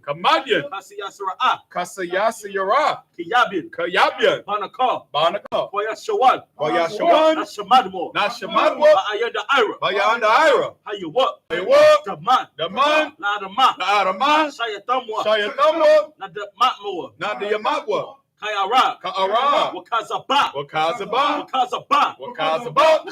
Kamadian. Kasiyasara. Kasiyasara. Kiyabin. Kayabian. Banaka. Banaka. Koyashawan. Koyashawan. Nashamadmo. Nashamadwa. Baayanda Ira. Bayanda Ira. Hayuwa. Hayuwa. Daman. Daman. Ladama. Ladama. Shayatamwa. Shayatamwa. Nadamatmoa. Nadiyamatwa. Kayara. Ka'ara. Wakazaba. Wakazaba. Wakazaba. Wakazaba.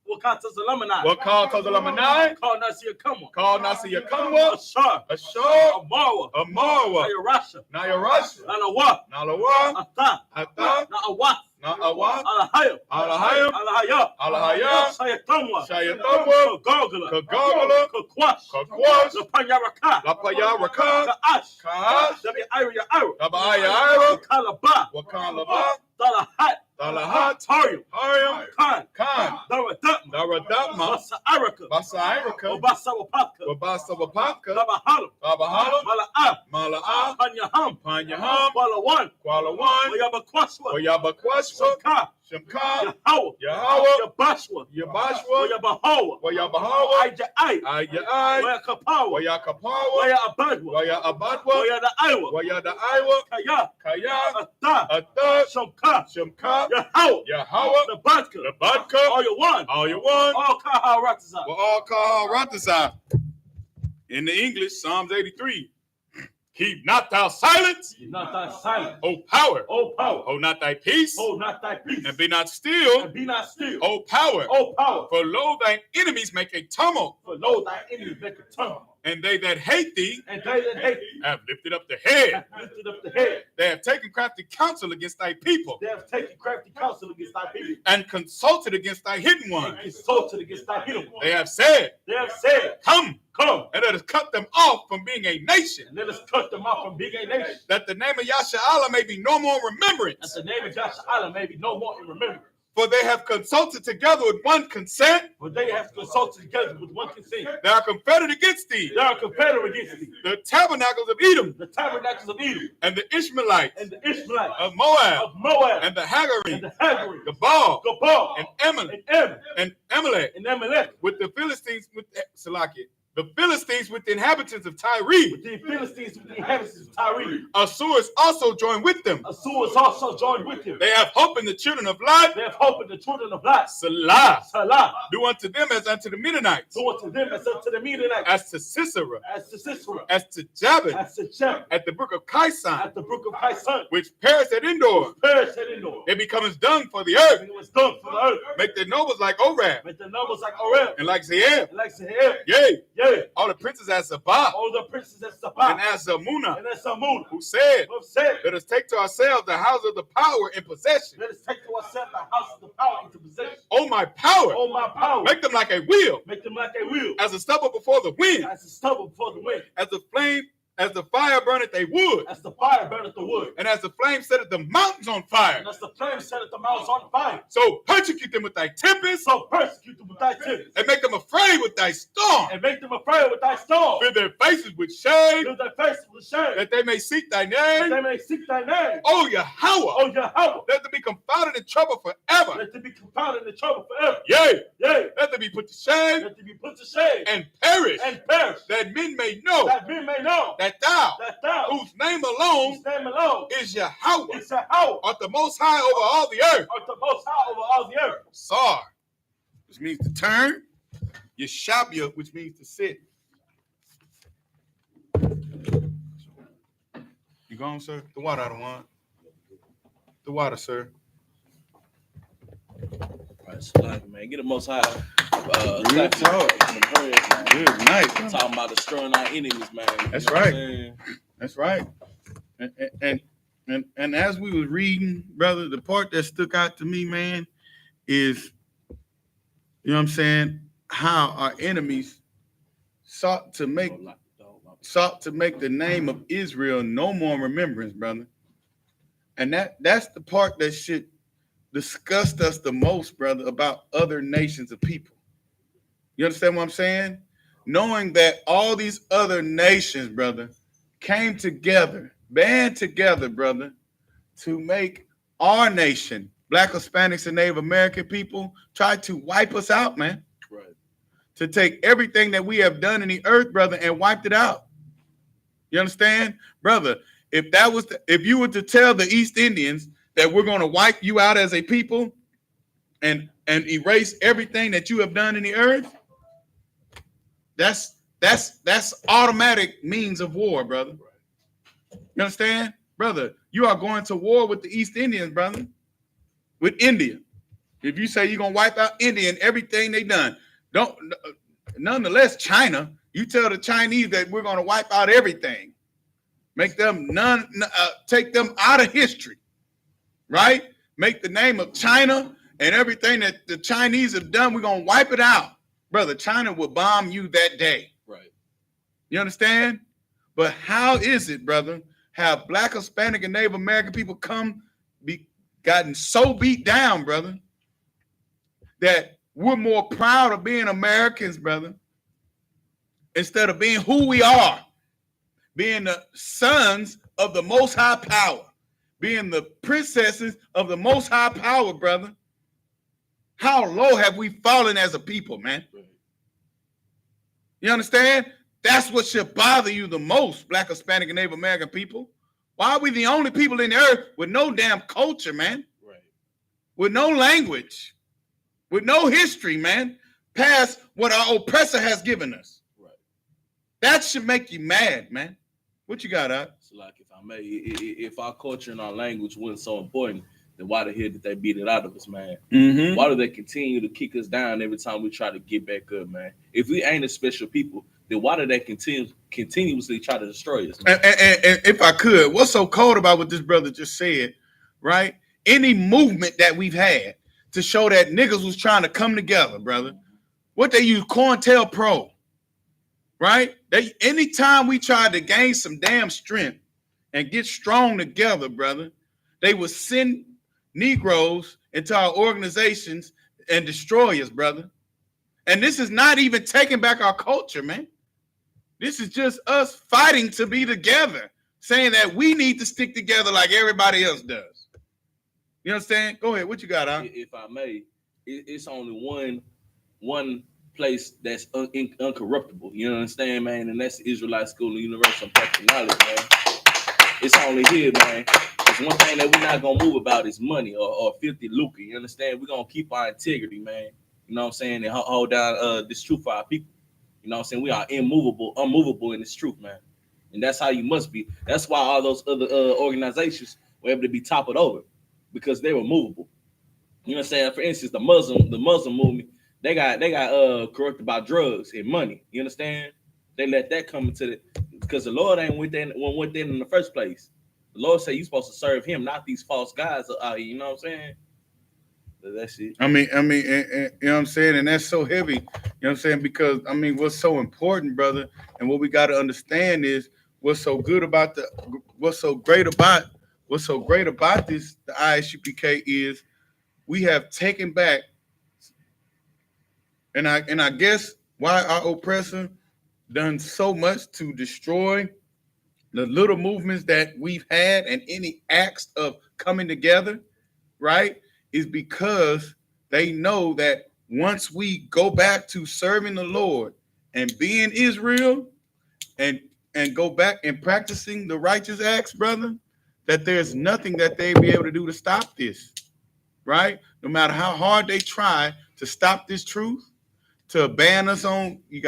Wakazalamanai. Wakazalamanai. Call Nasiyakamwa. Call Nasiyakamwa. Ashar. Ashar. Amawa. Amawa. Nayarasha. Nayarasha. Nalawa. Nalawa. Atha. Atha. Naawa. Naawa. Alahaya. Alahaya. Alahaya. Alahaya. Shayatamwa. Shayatamwa. Kagogala. Kagogala. Kakwash. Kakwash. Lapanyaraka. Lapayaraka. Kaash. Kaash. Dabi'ira Ira. Dabi'ira. Wakalaba. Wakalaba. Dalahat. Dalahat. Taryum. Taryum. Khan. Khan. Daradutma. Daradutma. Basa'iraka. Basa'iraka. Obasawapaka. Obasawapaka. Dabahalam. Dabahalam. Mala'ah. Mala'ah. Panyaham. Panyaham. Kualawan. Kualawan. Wayabakwaswa. Wayabakwaswa. Shemka. Shemka. Yahweh. Yahweh. Yabashwa. Yabashwa. Wayabahawa. Wayabahawa. Ayja'ai. Ayja'ai. Wayakapawa. Wayakapawa. Wayabadwa. Wayabadwa. Wayada'aiwa. Wayada'aiwa. Kaya. Kaya. Atha. Atha. Shemka. Shemka. Yahweh. Yahweh. Nabadka. Nabadka. All you want. All you want. All Kaharatazah. All Kaharatazah. In the English, Psalms 83. Keep not thou silence. Keep not thy silence. O power. O power. Hold not thy peace. Hold not thy peace. And be not still. And be not still. O power. O power. For lo, thine enemies make a tumult. For lo, thy enemies make a tumult. And they that hate thee. And they that hate thee. Have lifted up the head. Have lifted up the head. They have taken crafty counsel against thy people. They have taken crafty counsel against thy people. And consulted against thy hidden ones. And consulted against thy hidden ones. They have said. They have said. Come. Come. And let us cut them off from being a nation. And let us cut them off from being a nation. That the name of Yahshua may be no more in remembrance. That the name of Yahshua may be no more in remembrance. For they have consulted together with one consent. For they have consulted together with one consent. They are confederate against thee. They are confederate against thee. The tabernacles of Edom. The tabernacles of Edom. And the Ishmaelites. And the Ishmaelites. Of Moab. Of Moab. And the Hagarine. And the Hagarine. Gabal. Gabal. And Amalek. And Amalek. And Amalek. With the Philistines with Salakia. The Philistines with the inhabitants of Tyre. With the Philistines with the inhabitants of Tyre. Assurs also joined with them. Assurs also joined with them. They have hope in the children of Lot. They have hope in the children of Lot. Salah. Salah. Do unto them as unto the Midianites. Do unto them as unto the Midianites. As to Sisera. As to Sisera. As to Jabin. As to Jabin. At the brook of Kaisan. At the brook of Kaisan. Which perished at Endor. Perished at Endor. They become as dung for the earth. It was dung for the earth. Make their nobles like Orab. Make their nobles like Orab. And like Zeeb. And like Zeeb. Yea. Yea. All the princes as Sabbath. All the princes as Sabbath. And as Zamuna. And as Zamuna. Who said. Let us take to ourselves the house of the power in possession. Let us take to ourselves the house of the power into possession. Oh my power. Oh my power. Make them like a wheel. Make them like a wheel. As a stubble before the wind. As a stubble before the wind. As the flame. As the fire burneth a wood. As the fire burneth the wood. And as the flame setteth the mountains on fire. And as the flame setteth the mountains on fire. So persecute them with thy tempest. So persecute them with thy tempest. And make them afraid with thy storm. And make them afraid with thy storm. Fill their faces with shame. Fill their faces with shame. That they may seek thy name. That they may seek thy name. Oh Yahweh. Oh Yahweh. Let them be confounded in trouble forever. Let them be confounded in trouble forever. Yea. Yea. Let them be put to shame. Let them be put to shame. And perish. And perish. That men may know. That men may know. That thou. Whose name alone is Yahweh, art the most high over all the earth. Art the most high over all the earth. Sar, which means to turn. Yeshabia, which means to sit. You gone, sir? The water I don't want. The water, sir. Right, man. Get the most high. Good talk. Good night. Talking about destroying our enemies, man. That's right. That's right. And as we was reading, brother, the part that stuck out to me, man, is, you know what I'm saying, how our enemies sought to make the name of Israel no more in remembrance, brother. And that's the part that should disgust us the most, brother, about other nations of people. You understand what I'm saying? Knowing that all these other nations, brother, came together, band together, brother, to make our nation, Black, Hispanics, and Native American people, try to wipe us out, man. Right. To take everything that we have done in the earth, brother, and wiped it out. You understand, brother? If you were to tell the East Indians that we're going to wipe you out as a people and erase everything that you have done in the earth, that's automatic means of war, brother. You understand, brother? You are going to war with the East Indians, brother, with India. If you say you're gonna wipe out India and everything they done, don't. Nonetheless, China, you tell the Chinese that we're gonna wipe out everything, make them take them out of history, right? Make the name of China and everything that the Chinese have done, we're gonna wipe it out, brother. China will bomb you that day, Right. You understand? But how is it, brother? Have Black, Hispanic, and Native American people gotten so beat down, brother, that we're more proud of being Americans, brother, instead of being who we are, being the sons of the Most High Power, being the princesses of the Most High Power, brother. How low have we fallen as a people, man? You understand? That's what should bother you the most, Black, Hispanic, and Native American people. Why are we the only people in the earth with no damn culture, man? Right. With no language, with no history, man, past what our oppressor has given us. Right. That should make you mad, man. What you got, So, like, if I may, if our culture and our language wasn't so important, then why the hell did they beat it out of us, man? Mm-hmm. Why do they continue to kick us down every time we try to get back up, man? If we ain't a special people, then why do they continuously try to destroy us, man? And if I could, what's so cold about what this brother just said, right? Any movement that we've had to show that niggas was trying to come together, brother. What they use, COINTELPRO, right? Anytime we tried to gain some damn strength and get strong together, brother, they would send Negroes into our organizations and destroy us, brother. And this is not even taking back our culture, man. This is just us fighting to be together, saying that we need to stick together like everybody else does. You understand? Go ahead. What you got, huh? If I may, it's only one place that's uncorruptible. You understand, man? And that's the Israelite School of Universal Practical Knowledge, man. It's only here, man. There's one thing that we're not gonna move about is money or filthy lucre. You understand? We're gonna keep our integrity, man. You know what I'm saying? And hold down this truth for our people. You know what I'm saying? We are unmovable in this truth, man. And that's how you must be. That's why all those other organizations were able to be toppled over, because they were movable. You know what I'm saying? For instance, the Muslim movement, they got corrupted by drugs and money. You understand? They let that come into it because the Lord ain't with them in the first place. The Lord said you're supposed to serve Him, not these false guys out here. You know what I'm saying? That's it. I mean, and, you know what I'm saying? And that's so heavy, you know what I'm saying? Because, I mean, what's so important, brother, and what we got to understand is what's so great about this, the I.S.U.P.K is we have taken back, and I guess why our oppressor done so much to destroy the little movements that we've had and any acts of coming together, right? Is because they know that once we go back to serving the Lord and being Israel and go back and practicing the righteous acts, brother, that there's nothing that they be able to do to stop this, right? No matter how hard they try to stop this truth, to ban us on, you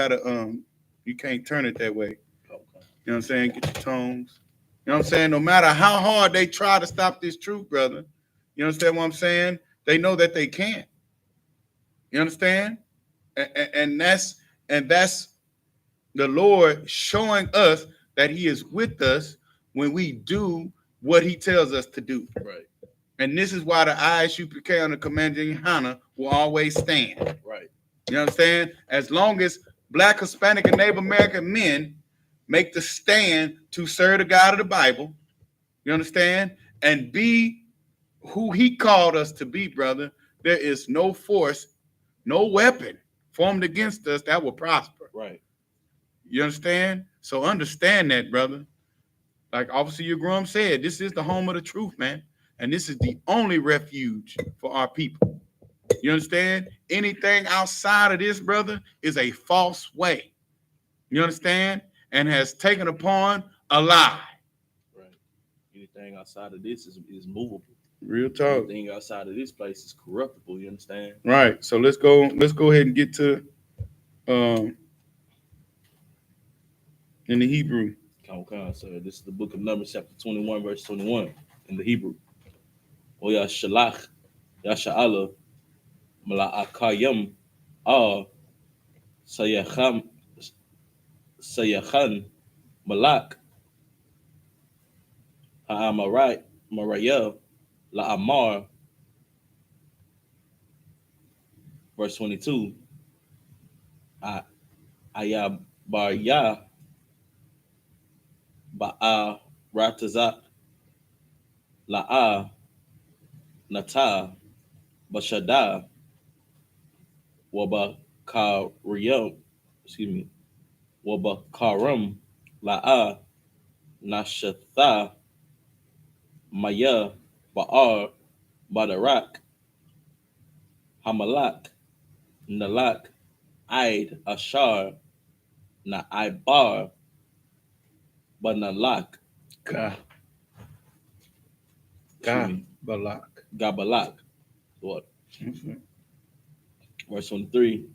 can't turn it that way. Okay. You know what I'm saying? Get your tones. You know what I'm saying? No matter how hard they try to stop this truth, brother, you understand what I'm saying? They know that they can't. You understand? And that's the Lord showing us that He is with us when we do what He tells us to do. Right. And this is why the I.S.U.P.K on the commanding YAHANNA will always stand. Right. You understand? As long as Black, Hispanic, and Native American men make the stand to serve the God of the Bible, you understand? And be who He called us to be, brother, there is no force, no weapon formed against us that will prosper. Right. You understand? So understand that, brother. Like Officer Yagrum said, this is the home of the truth, man. And this is the only refuge for our people. You understand? Anything outside of this, brother, is a false way. You understand? And has taken upon a lie. Right. Anything outside of this is movable. Real talk. Anything outside of this place is corruptible. You understand? Right. So let's go ahead and get to in the Hebrew. Come, sir. This is the book of Numbers, chapter 21, verse 21 in the Hebrew. Oya shalach yasha'ala mala'akayim sayachan malak ha'amarai maraya la'amar. Verse 22. Ayabarya ba'a ratazak la'a nata bashada wabakariyam, excuse me, wabakaram la'a nashatha maya ba'ar badarak hamalak nalak aid ashar na ibar banalak Ka excuse me, balak. gabalak. What? Mhm. Verse 23.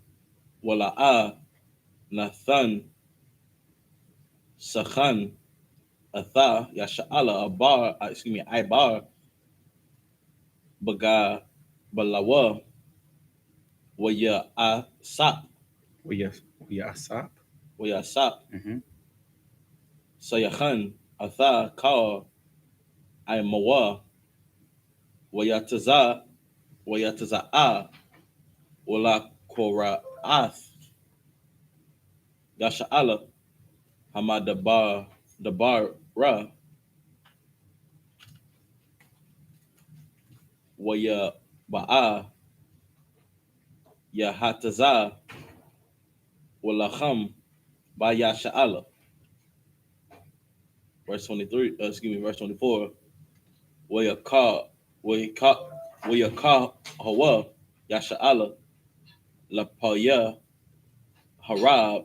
Wala'a Nathan Sachan Atha Yasha'ala Abar, excuse me, Ibar Baga Balawa Waya Asap YAHANNA. Waya Asap Mm-hmm. Sayachan Atha Ka Imawa Wayataza Wayataza'a Wala Kora'ath Yasha'ala Hamadabar Dabara Waya Ba'a Yahataza Walacham Bayasha'ala. Verse 23, verse 24. Wayaka Hawa Yasha'ala Lapaya Harab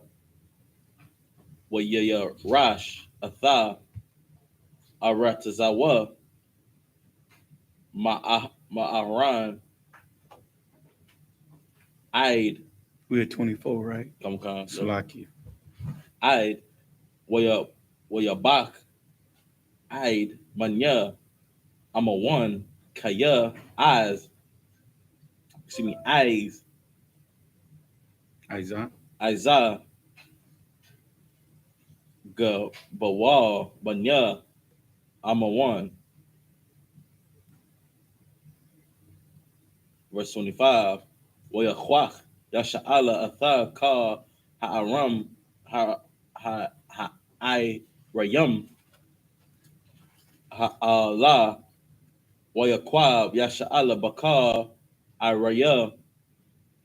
Wayaya Rash Atha Aratazawa Ma'aran Aid. We're at 24, right? Come on, Salaki. Aid Wayabak Aid Manya Amawan Kaya Eyes. Excuse me, Eyes Isaac. Isaiah Bawal Banya Amawan. Verse 25. Wayakwach Yasha'ala Atha Ka Ha'aram Ha'ai Rayam Ha'ala Wayakwab Yasha'ala Bakar Iraya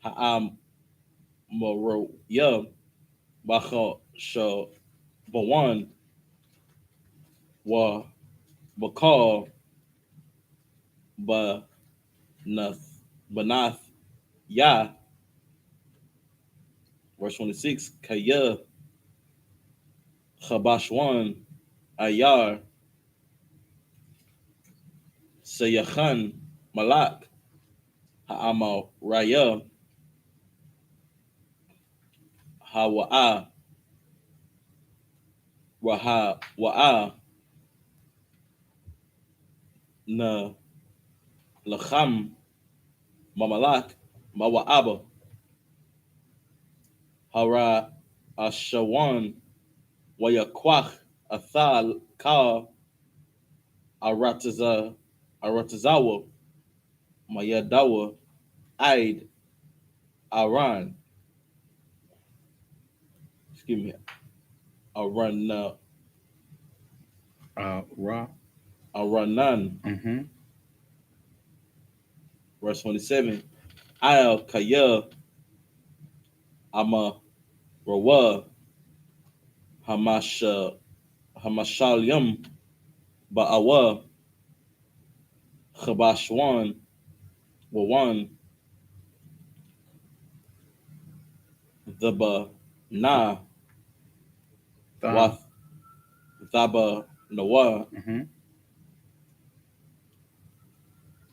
Ha'am Moroya Bacha Bawan Wa Bakar Banath Ya. Verse 26. Kaya Chabashwan Ayar Sayachan Malak Ha'amal Raya Hawa'a Wa'a Na Lacham Mamalak Mawa'aba Hara Ashawan Wayakwach Athal Ka Aratazawa Mayadawa Aid Aran. Excuse me. Aran Ra. Aranan. Mm-hmm. Verse 27. Al Kaya Ama Rawa Hamashalyam Ba'awa Chabashwan Wawan the ba na Tha. wath Thaba Noah,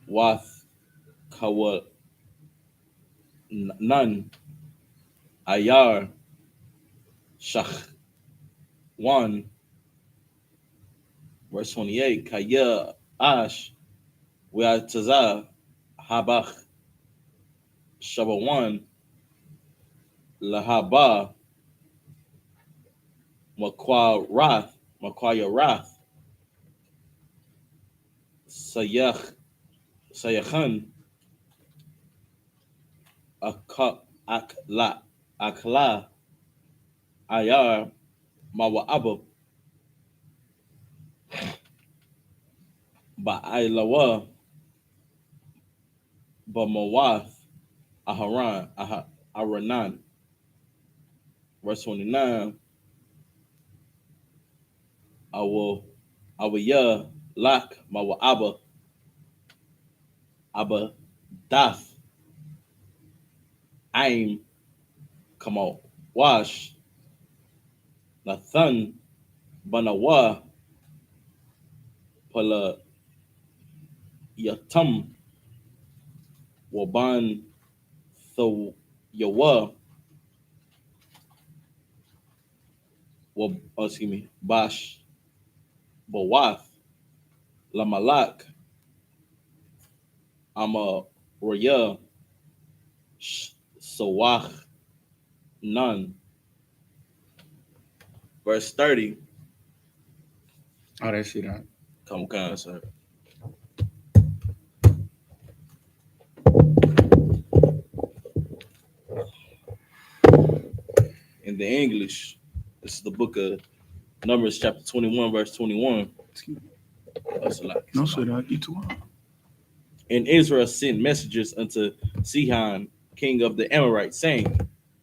Wath Kawa Nun, Ayar Shach 1, verse 28, Kaya Ash, Weataza, Habach, Shaba 1, Lahaba, Makwaya Rath, Sayachan, Akla, Ayar, Mawa'aba, Ba'ailawa, Bamawath, Aranan, verse 29, Awaya, Lak, Mawa'aba, Abba, Daf, Aim, come on, Wash, Nathan, Banawa, Pala, Yatum, Waban, Tho, Yawa, Bash, Bawath, Lamalak, Ama, Roya, Sawach, Nun. Verse 30. Oh, that shit out. Come on, sir. In the English, this is the book of Numbers, chapter 21, verse 21. That's a lot. No, sir, I get to one. And Israel sent messengers unto Sihon, king of the Amorites, saying,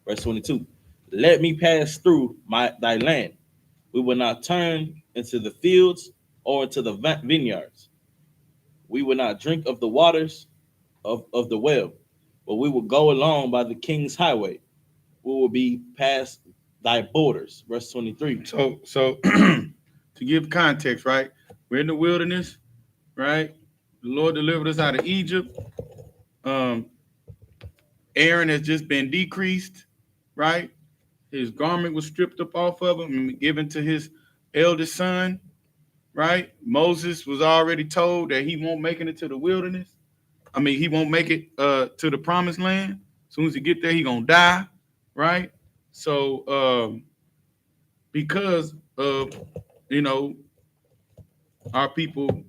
verse 22, let me pass through thy land. We will not turn into the fields or into the vineyards. We will not drink of the waters of the well, but we will go along by the king's highway. We will be past thy borders. Verse 23. So to give context, right? We're in the wilderness, right? The Lord delivered us out of Egypt. Aaron has just been decreased, right? His garment was stripped up off of him and given to his eldest son, right? Moses was already told that he won't make it into the wilderness. I mean, he won't make it to the promised land. As soon as he get there, he gonna die, right? So because of, our people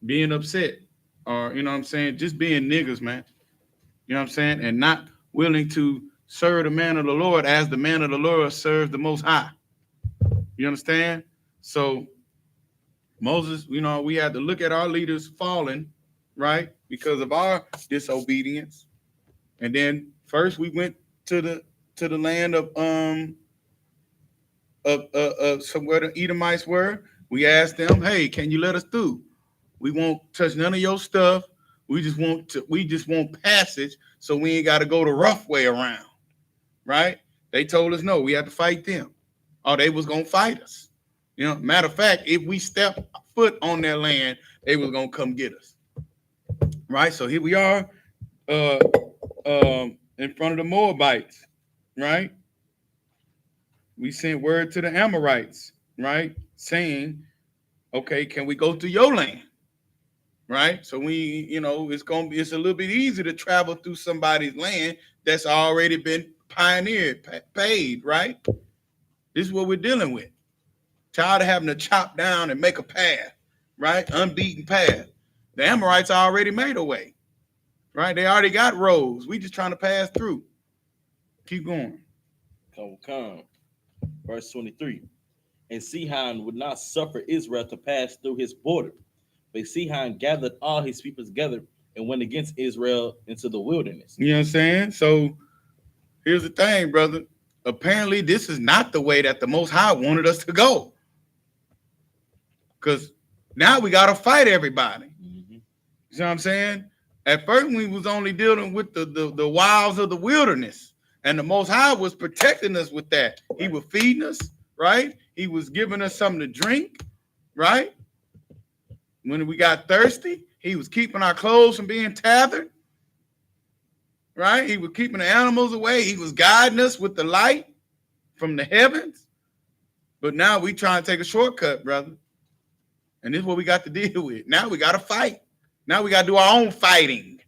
being upset or, you know what I'm saying, just being niggas, man. You know what I'm saying? And not willing to serve the man of the Lord as the man of the Lord serves the Most High. You understand? So Moses, we had to look at our leaders falling, right? Because of our disobedience. And then first we went to the land of somewhere the Edomites were. We asked them, hey, can you let us through? We won't touch none of your stuff. We just want passage, so we ain't got to go the rough way around, right? They told us no, we had to fight them, or they was gonna fight us. Matter of fact, if we step foot on their land, they was gonna come get us, right? So here we are, in front of the Moabites, right? We sent word to the Amorites, right, saying, okay, can we go to your land? Right. So it's a little bit easier to travel through somebody's land that's already been pioneered, paid, right? This is what we're dealing with. Tired of having to chop down and make a path, right? Unbeaten path. The Amorites already made a way, right? They already got roads. We just trying to pass through. Keep going. Come. Verse 23. And Sihon would not suffer Israel to pass through his border. But Sihon gathered all his people together and went against Israel into the wilderness. You know what I'm saying? So here's the thing, brother. Apparently, this is not the way that the Most High wanted us to go. Because now we got to fight everybody. Mm-hmm. You know what I'm saying? At first, we was only dealing with the wilds of the wilderness. And the Most High was protecting us with that. Right. He was feeding us, right? He was giving us something to drink, right? When we got thirsty, he was keeping our clothes from being tethered, right? He was keeping the animals away. He was guiding us with the light from the heavens. But now we trying to take a shortcut, brother. And this is what we got to deal with. Now we got to fight. Now we got to do our own fighting.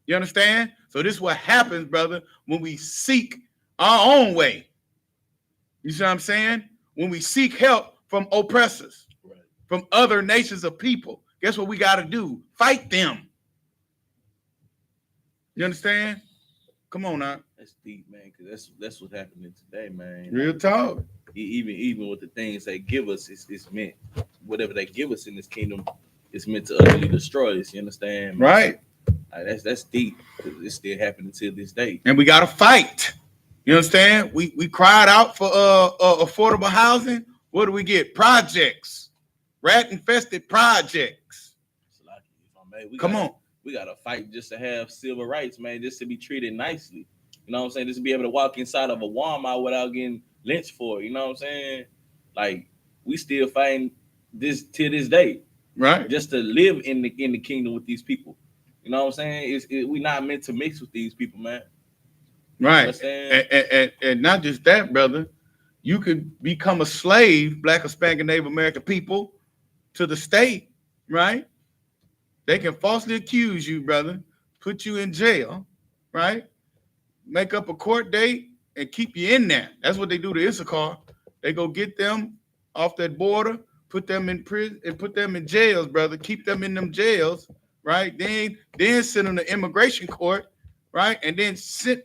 You understand? So this is what happens, brother, when we seek our own way. You see what I'm saying? When we seek help from oppressors, right, from other nations of people, guess what we got to do? Fight them. You understand? Come on now. That's deep, man, because that's what's happening today, man. Real talk. Even with the things they give us, it's meant, whatever they give us in this kingdom, it's meant to utterly destroy us. You understand? Man? Right. Like, that's deep, because it's still happening to this day. And we got to fight. You understand? We cried out for affordable housing. What do we get? Projects, rat infested projects. Come on. We got to fight just to have civil rights, man, just to be treated nicely. You know what I'm saying? Just to be able to walk inside of a Walmart without getting lynched for it. You know what I'm saying? Like, we still fighting this to this day. Right. Just to live in the kingdom with these people. You know what I'm saying? We're not meant to mix with these people, man. Right. And not just that, brother. You could become a slave, Black, Hispanic, Native American people, to the state, right? They can falsely accuse you, brother, put you in jail, right? Make up a court date and keep you in there. That's what they do to Isupk. They go get them off that border, put them in prison and put them in jails, brother. Keep them in them jails, right? Then send them to immigration court, right? And then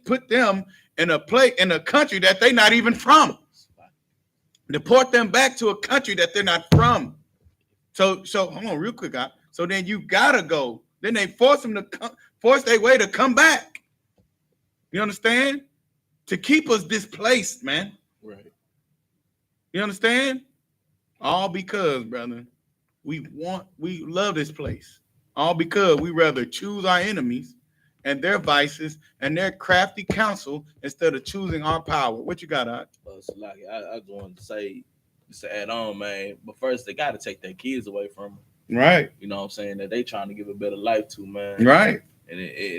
put them in a country that they're not even from. Deport them back to a country that they're not from. So hold on real quick, guys. So then you gotta go. Then they force them to force their way to come back. You understand? To keep us displaced, man. Right. You understand? All because, brother, we love this place. All because we rather choose our enemies and their vices and their crafty counsel instead of choosing our power. What you got, Art? So like, I just wanted to say, just to add on, man. But first, they got to take their kids away from them. Right. You know what I'm saying? That they trying to give a better life to, man. Right. And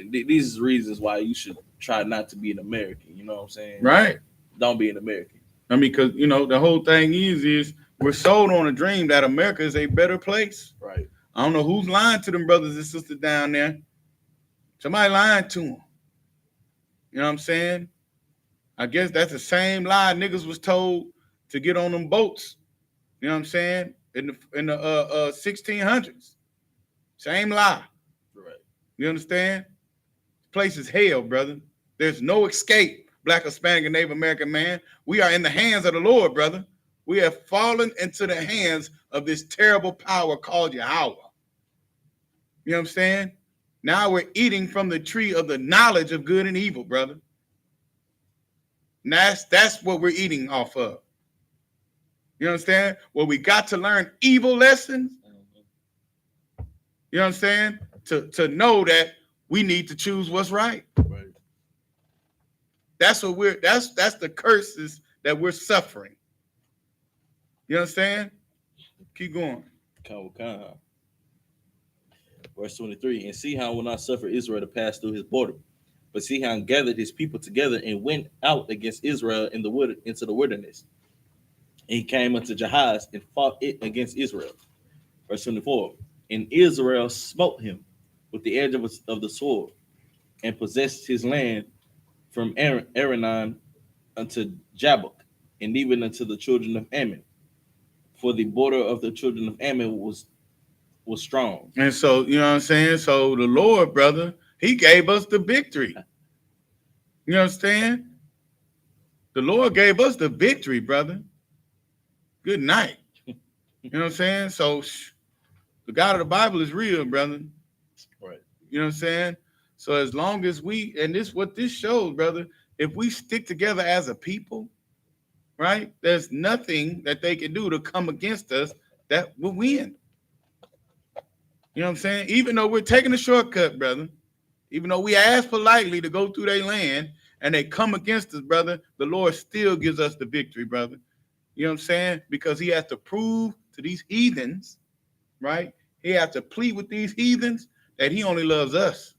these are reasons why you should try not to be an American. You know what I'm saying? Right. Don't be an American. I mean, because, the whole thing is we're sold on a dream that America is a better place. Right. I don't know who's lying to them brothers and sisters down there. Somebody lying to them. You know what I'm saying? I guess that's the same lie niggas was told to get on them boats. You know what I'm saying? In the 1600s. Same lie. Right. You understand? This place is hell, brother. There's no escape, Black, Hispanic, and Native American man. We are in the hands of the Lord, brother. We have fallen into the hands of this terrible power called Yahweh. You know what I'm saying? Now we're eating from the tree of the knowledge of good and evil, brother. And that's what we're eating off of. You understand? Well, we got to learn evil lessons. You understand? To know that we need to choose what's right. Right. That's what that's the curses that we're suffering. You understand? Keep going. Verse 23. And see how will not suffer Israel to pass through his border, but see how he gathered his people together and went out against Israel into the wilderness. And he came unto Jahaz and fought it against Israel. Verse 24. And Israel smote him with the edge of the sword and possessed his land from Aranon unto Jabbok, and even unto the children of Ammon. For the border of the children of Ammon was strong. And so, you know what I'm saying? So the Lord, brother, he gave us the victory. You understand? The Lord gave us the victory, brother. Good night. You know what I'm saying? So the God of the Bible is real, brother. Right. You know what I'm saying? So as long as and what this shows, brother, if we stick together as a people, right, there's nothing that they can do to come against us that will win. You know what I'm saying? Even though we're taking a shortcut, brother, even though we ask politely to go through their land and they come against us, brother, the Lord still gives us the victory, brother. You know what I'm saying? Because he has to prove to these heathens, right? He has to plead with these heathens that he only loves us.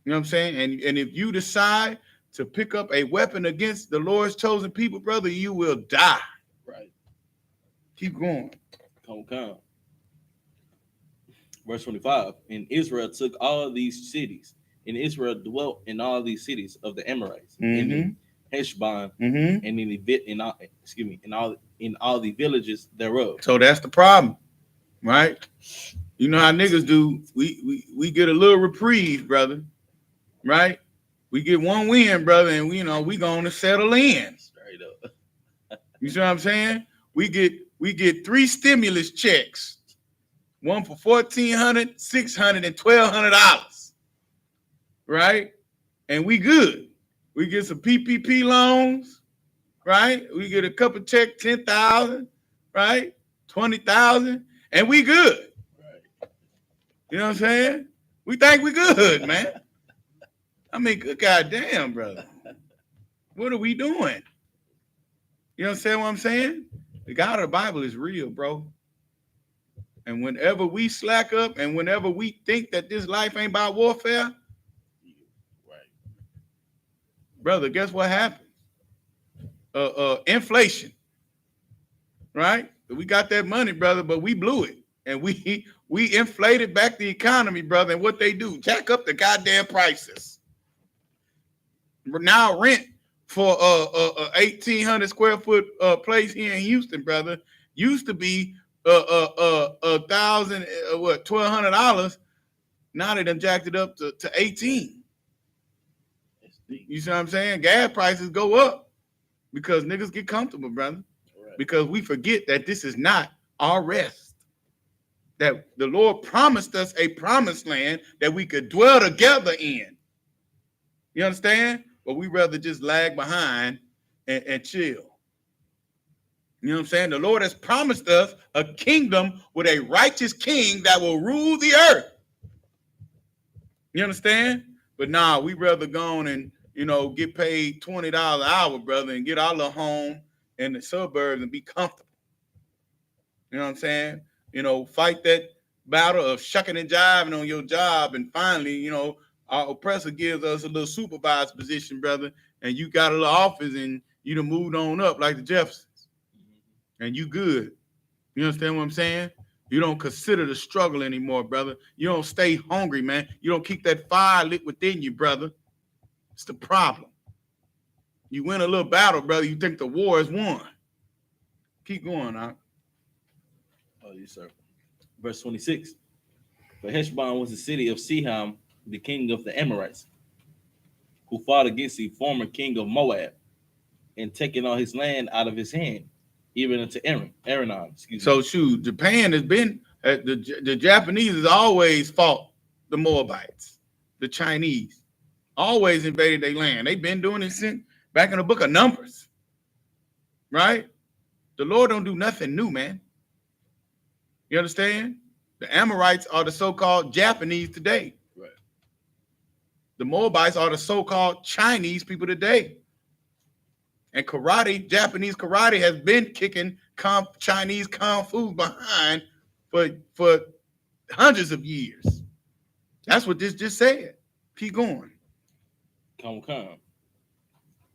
You know what I'm saying? And if you decide to pick up a weapon against the Lord's chosen people, brother, you will die. Right. Keep going. Come. Verse 25. And Israel took all these cities, and Israel dwelt in all these cities of the Amorites, and in Heshbon, and in all the villages thereof. So that's the problem, right? You know how niggas do. We get a little reprieve, brother, right? We get one win, brother, and we going to settle in. Straight up. You see what I'm saying? We get 3 stimulus checks, one for $1,400, $600, and $1,200, right? And we good. We get some PPP loans, right? We get a couple checks, 10,000, right? 20,000, and we good. Right. You know what I'm saying? We think we good, man. I mean, good goddamn, brother. What are we doing? You understand what I'm saying? The God of the Bible is real, bro. And whenever we slack up and whenever we think that this life ain't about warfare, Right. brother, guess what happens? Inflation, right? We got that money, brother, but we blew it. And we inflated back the economy, brother. And what they do, jack up the goddamn prices. Now rent for a 1,800 square foot place here in Houston, brother, used to be $1,200. Now they done jacked it up to 18. You see what I'm saying? Gas prices go up because niggas get comfortable, brother. Right. Because we forget that this is not our rest. That the Lord promised us a promised land that we could dwell together in. You understand? But we rather just lag behind and chill. You know what I'm saying? The Lord has promised us a kingdom with a righteous king that will rule the earth. You understand? But nah, we rather go on and, get paid $20 an hour, brother, and get our little home in the suburbs and be comfortable. You know what I'm saying? Fight that battle of shucking and jiving on your job, and finally, our oppressor gives us a little supervised position, brother, and you got a little office and you done moved on up like the Jeffersons. And you good. You understand what I'm saying? You don't consider the struggle anymore, brother. You don't stay hungry, man. You don't keep that fire lit within you, brother. It's the problem. You win a little battle, brother. You think the war is won. Keep going, huh? Oh, yes, sir. Verse 26. For Heshbon was the city of Sihon, the king of the Amorites, who fought against the former king of Moab, and taken all his land out of his hand, even unto Aranon. So, shoot, Japan has been, the Japanese has always fought the Moabites, the Chinese, always invaded their land. They've been doing it since back in the book of Numbers, right? The Lord don't do nothing new, man. You understand? The Amorites are the so-called Japanese today. Right. The Moabites are the so-called Chinese people today. And karate, Japanese karate, has been kicking Chinese kung fu behind for hundreds of years. That's what this just said. Keep going. Come.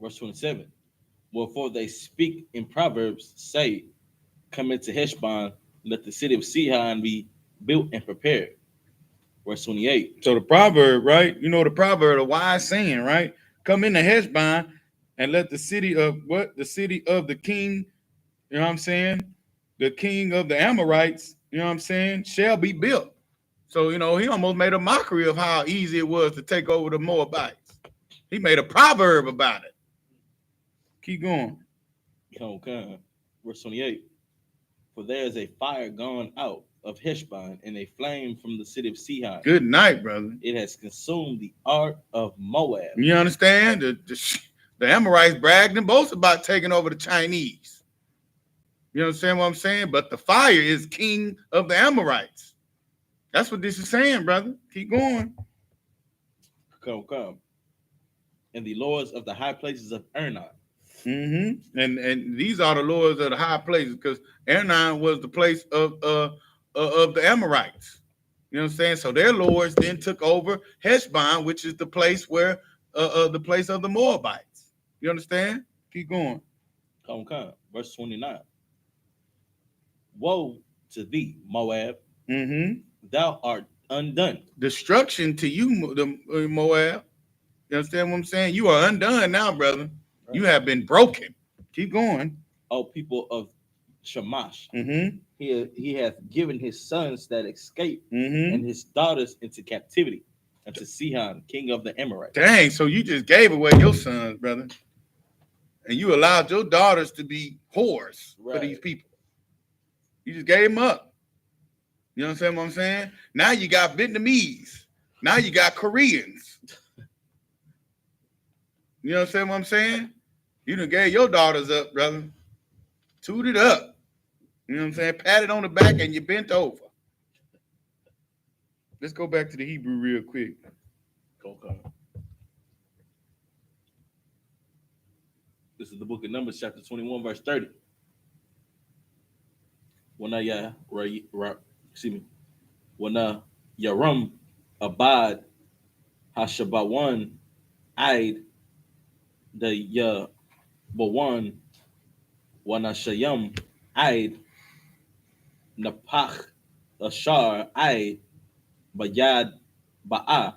Verse 27. Wherefore they speak in Proverbs, say, come into Heshbon, let the city of Sihon be built and prepared. Verse 28. So the proverb, right? The proverb, a wise saying, right? Come into Heshbon and let the city of what? The city of the king, you know what I'm saying? The king of the Amorites, you know what I'm saying? Shall be built. So, he almost made a mockery of how easy it was to take over the Moabites. He made a proverb about it. Keep going. Come. Verse 28. For there is a fire gone out of Heshbon and a flame from the city of Sihon. Good night, brother. It has consumed the art of Moab. You understand? The Amorites bragged and boasted about taking over the Chinese. You understand what I'm saying? But the fire is king of the Amorites. That's what this is saying, brother. Keep going. Come. And the lords of the high places of Arnon Mm-hmm. And these are the lords of the high places, because Anan was the place of the Amorites. You know what I'm saying? So their lords then took over Heshbon, which is the place where the place of the Moabites. You understand? Keep going. Come. Verse 29. Woe to thee, Moab, Mm-hmm. thou art undone. Destruction to you, the Moab. You understand what I'm saying? You are undone now, brother. You have been broken. Keep going. O people of Shamash, Mm-hmm. he hath given his sons that escape Mm-hmm. and his daughters into captivity unto Sihon, king of the Amorites. Dang, so you just gave away your sons, brother. And you allowed your daughters to be whores for these Right. people. You just gave them up. You understand what I'm saying? Now you got Vietnamese. Now you got Koreans. You understand what I'm saying? You done gave your daughters up, brother. Tooted up. You know what I'm saying? Patted on the back and you bent over. Let's go back to the Hebrew real quick. Okay. This is the book of Numbers, chapter 21, verse 30. When Yaram abad Hashabawan Aid the Bawan Wanashayam Aid Napach Ashar Aid Bayad Ba'a.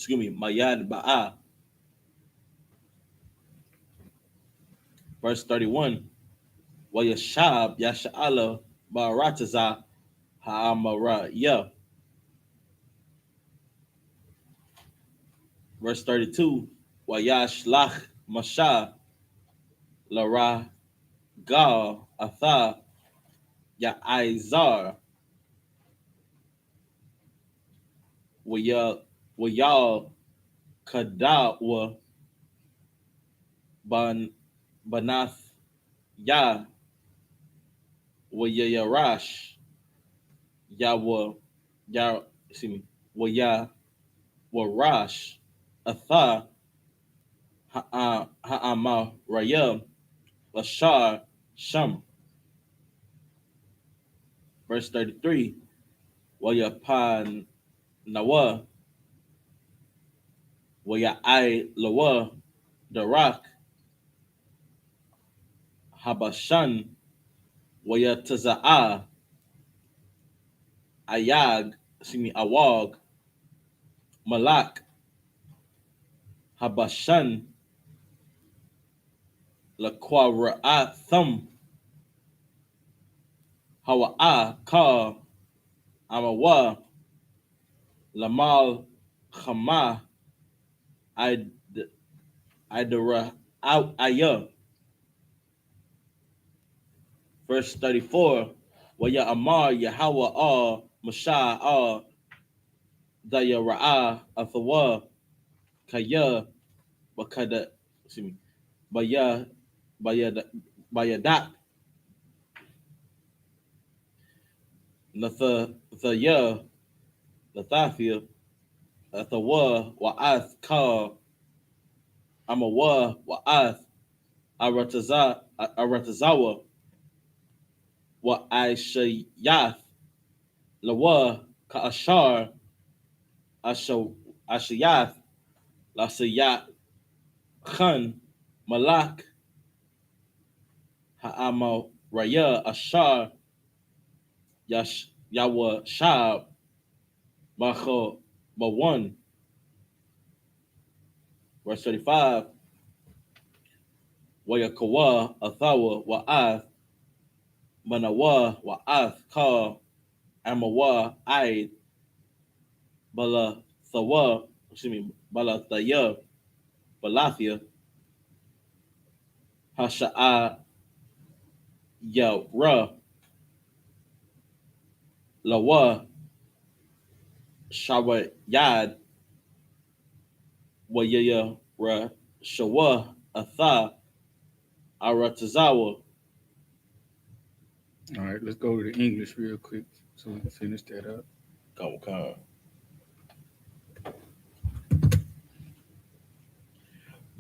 Mayad Ba'a. Verse 31. Wayashab Yasha'ala Barataza Ha'amaraya. Verse 32. Wayashlach Masha Lara Gal Atha Ya'izar Wayal Kadawa Banath Ya Wayarash Yawa Ya excuse me Waya Warash Atha Ha'ama Rayam Ashar Sham. Verse 33. Wayapan Nawa Waya I Lawa Darak Habashan Waya Taza'a Ayag Awag Malak Habashan Laquara Thumb Hawa'a Ka Amawa Lamal Khama Idara Ayah. Verse 34. Waya Amar Yahweh All Mashah All Daya Ra'a Athawa Kaya Bakada excuse me Baya Bayadak Nathaya Nathathia Athawa Wa'ath Ka Amawa Wa'ath Aratazawa Wa'aishayath Lawa Ka'ashar Ashayath Lasayat Khan Malak Ha'ama Raya Ashar Yawa Shab Macho Bawan. Verse 35. Wayakawa Athawa Wa'ath Manawa Wa'ath Ka Amawa Aid Bala Thawa Bala Thaya Balathia Hasha'a Yara Lawa Shawayad Wayaya Ra Shawa Atha Aratazawa. All right, let's go to the English real quick so we can finish that up. Come.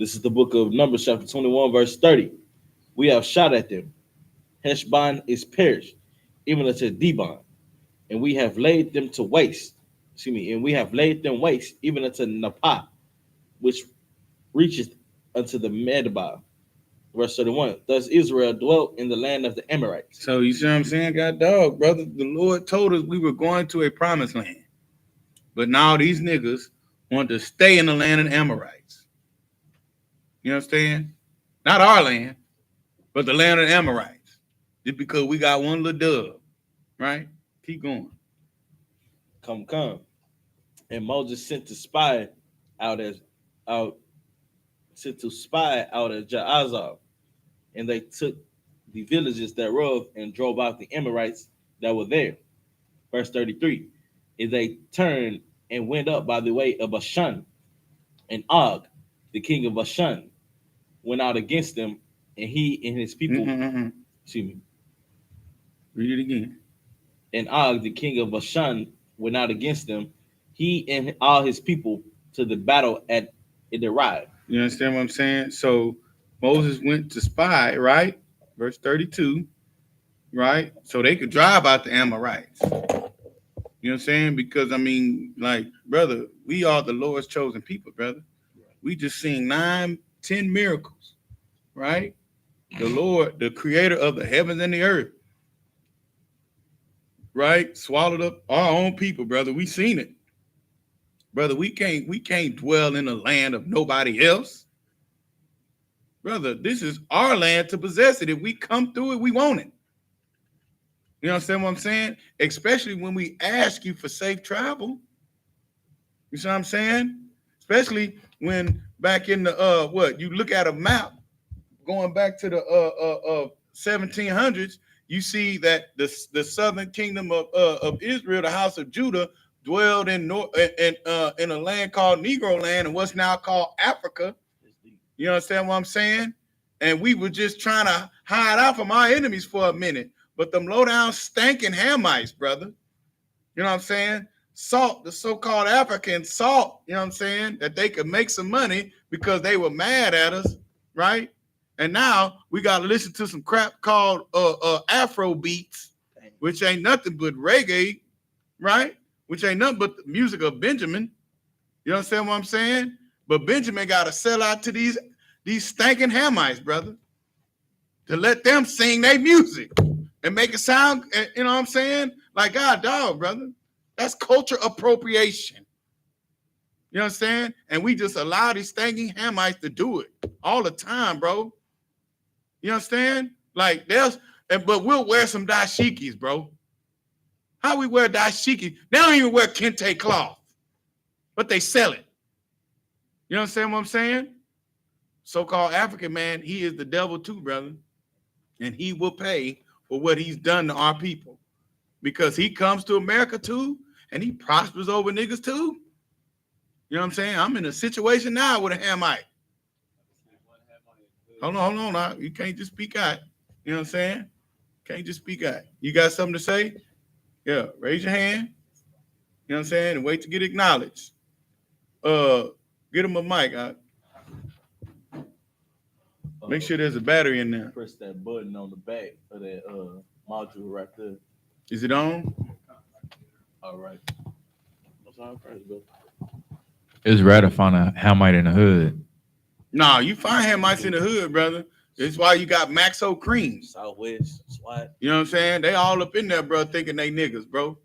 This is the book of Numbers, chapter 21, verse 30. We have shot at them. Heshbon is perished, even unto Dibon, and we have laid them to waste. Excuse me, and we have laid them waste, even unto Napah, which reaches unto the Medbah. Verse 31. Thus Israel dwelt in the land of the Amorites. So you see what I'm saying? God dog, brother. The Lord told us we were going to a promised land. But now these niggas want to stay in the land of the Amorites. You understand? Not our land, but the land of the Amorites. Just because we got one little dove. Right? Keep going. Come. And Moses sent to spy out of Jaazal, and they took the villages thereof and drove out the Amorites that were there. Verse 33. And they turned and went up by the way of Bashan, and Og, the king of Bashan, went out against them, and he and his people. Excuse me. Read it again. And Og, the king of Bashan, went out against them, he and all his people, to the battle at Edrei. You understand what I'm saying? So Moses went to spy, right? Verse 32, right? So they could drive out the Amorites. You know what I'm saying? Because, I mean, like, brother, we are the Lord's chosen people, brother. We just seen 9, 10 miracles, right? The Lord, the creator of the heavens and the earth, right? Swallowed up our own people, brother. We seen it. Brother, we can't dwell in the land of nobody else. Brother, this is our land to possess it. If we come through it, we want it. You understand what I'm saying? Especially when we ask you for safe travel. You see what I'm saying? Especially when back in the you look at a map going back to the 1700s, you see that the southern kingdom of Israel, the house of Judah, dwelled in a land called Negro land and what's now called Africa. You understand what I'm saying? And we were just trying to hide out from our enemies for a minute. But them low down stinking Hamites, brother. You know what I'm saying? Salt, the so-called African salt, you know what I'm saying? That they could make some money because they were mad at us, right? And now we got to listen to some crap called Afro beats, which ain't nothing but reggae, right? Which ain't nothing but the music of Benjamin. You understand what I'm saying? But Benjamin got to sell out to these stinking Hamites, brother, to let them sing their music and make it sound, you know what I'm saying? Like, God, dog, brother. That's culture appropriation. You know what I'm saying? And we just allow these stinking Hamites to do it all the time, bro. You understand? Like, but we'll wear some dashikis, bro. How we wear dashiki? They don't even wear kente cloth, but they sell it. You understand what I'm saying? So-called African man, he is the devil too, brother. And he will pay for what he's done to our people. Because he comes to America too, and he prospers over niggas too. You know what I'm saying? I'm in a situation now with a Hamite. Hold on. Now. You can't just speak out. You know what I'm saying? Can't just speak out. You got something to say? Yeah, raise your hand. You know what I'm saying? And wait to get acknowledged. Get him a mic. Make sure there's a battery in there. Press that button on the back of that module right there. Is it on? All right. What's on first, bro? It's rare to find a Hamite in the hood. No, you find Hamites in the hood, brother. That's why you got Maxo Cream. Southwest, SWAT. You know what I'm saying? They all up in there, bro, thinking they niggas, bro.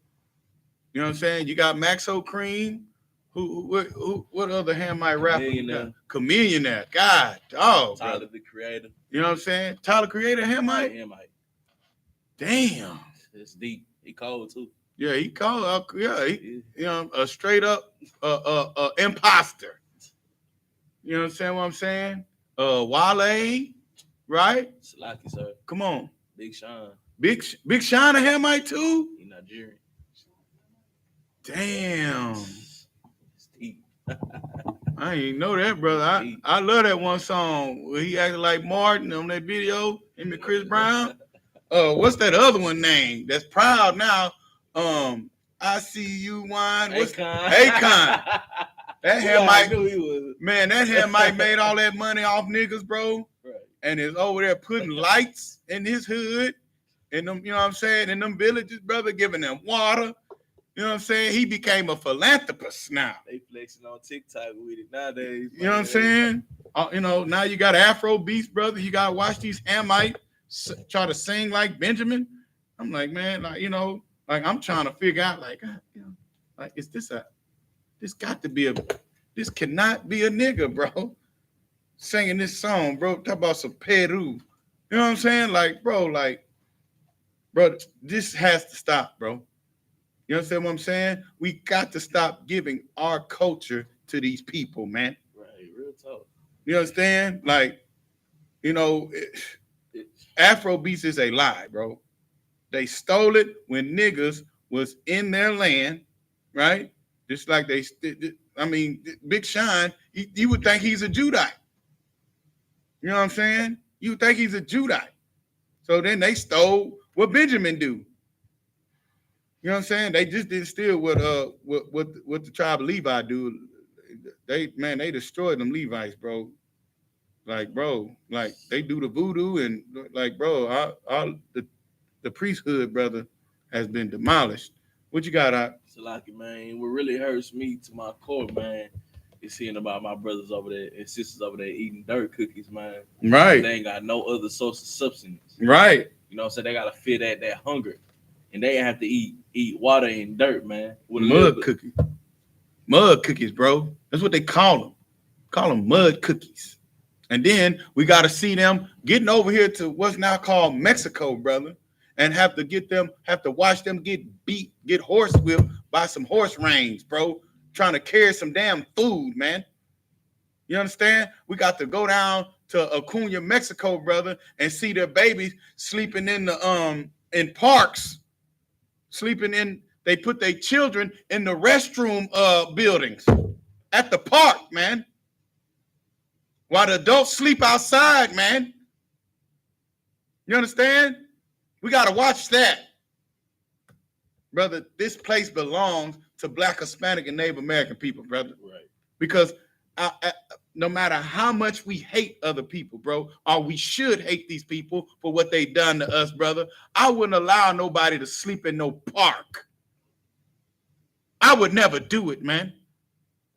You know what I'm saying? You got Maxo Cream. What other Hamite rapper? Chameleon there. God, dog. Tyler, brother. the creator. You know what I'm saying? Tyler, Creator, Hamite? Hamite. Damn. It's deep. He cold too. Yeah, he called. He, you know, a straight up imposter. You know what I'm saying? Wale, right? Salaki, sir. Come on. Big Sean. Big Sean a Hamite too? He Nigerian. Damn. It's deep. I ain't know that, brother. I love that one song where he acted like Martin on that video, him and Chris Brown. What's that other one named? That's proud now. I see you wine. What's Akon. Akon? That Yeah, I Hamite, knew he was. man, that Hamite made all that money off niggas, bro. Right. And is over there putting lights in his hood, in them, you know what I'm saying, in them villages, brother, giving them water. You know what I'm saying? He became a philanthropist now. They flexing on TikTok with it nowadays. You know what I'm saying? You know, now you got Afro beats, brother. You gotta watch these Hamite try to sing like Benjamin. I'm like, man, like, you know, like I'm trying to figure out, like, you know, like, is this this cannot be a nigga, bro, singing this song, bro. Talk about some Peru. You know what I'm saying? Like, bro, this has to stop, bro. You understand what I'm saying? We got to stop giving our culture to these people, man. Right, real talk. You understand? Like, you know, Afro beats is a lie, bro. They stole it when niggas was in their land, right? Just like Big Sean, you would think he's a Judite. You know what I'm saying? You would think he's a Judite. So then they stole what Benjamin do. You know what I'm saying? They just didn't steal what the tribe of Levi do. They destroyed them Levites, bro. Like, bro, like they do the voodoo and like, bro, the priesthood, brother, has been demolished. What you got out? Salaki, man, what really hurts me to my core, man, is hearing about my brothers over there and sisters over there eating dirt cookies, man. Right. They ain't got no other source of substance. Right. You know what I'm saying? They gotta feel that hunger. And they have to eat water and dirt, man. With mud cookies. Mud cookies, bro. That's what they call them. Call them mud cookies. And then we got to see them getting over here to what's now called Mexico, brother, and have to watch them get beat, get horse whipped by some horse reins, bro, trying to carry some damn food, man. You understand? We got to go down to Acuna, Mexico, brother, and see their babies sleeping in the in parks, they put their children in the restroom buildings at the park, man. While the adults sleep outside, man. You understand? We got to watch that. Brother, this place belongs to Black, Hispanic, and Native American people, brother. Right. Because no matter how much we hate other people, bro, or we should hate these people for what they done to us, brother, I wouldn't allow nobody to sleep in no park. I would never do it, man.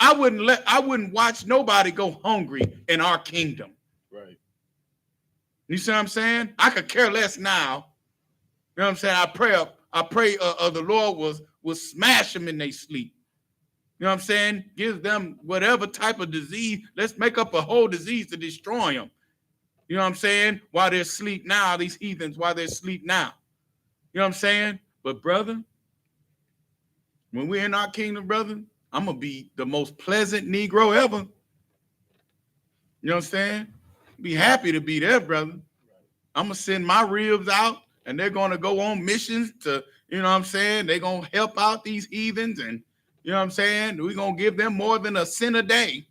I wouldn't watch nobody go hungry in our kingdom. Right. You see what I'm saying? I could care less now. You know what I'm saying? I pray the Lord will smash them in their sleep. You know what I'm saying? Give them whatever type of disease. Let's make up a whole disease to destroy them. You know what I'm saying? While they're asleep now, these heathens, while they're asleep now. You know what I'm saying? But brother, when we're in our kingdom, brother, I'm going to be the most pleasant Negro ever. You know what I'm saying? Be happy to be there, brother. I'm going to send my ribs out, and they're going to go on missions to, you know what I'm saying? They're going to help out these heathens, and, you know what I'm saying? We're going to give them more than a cent a day,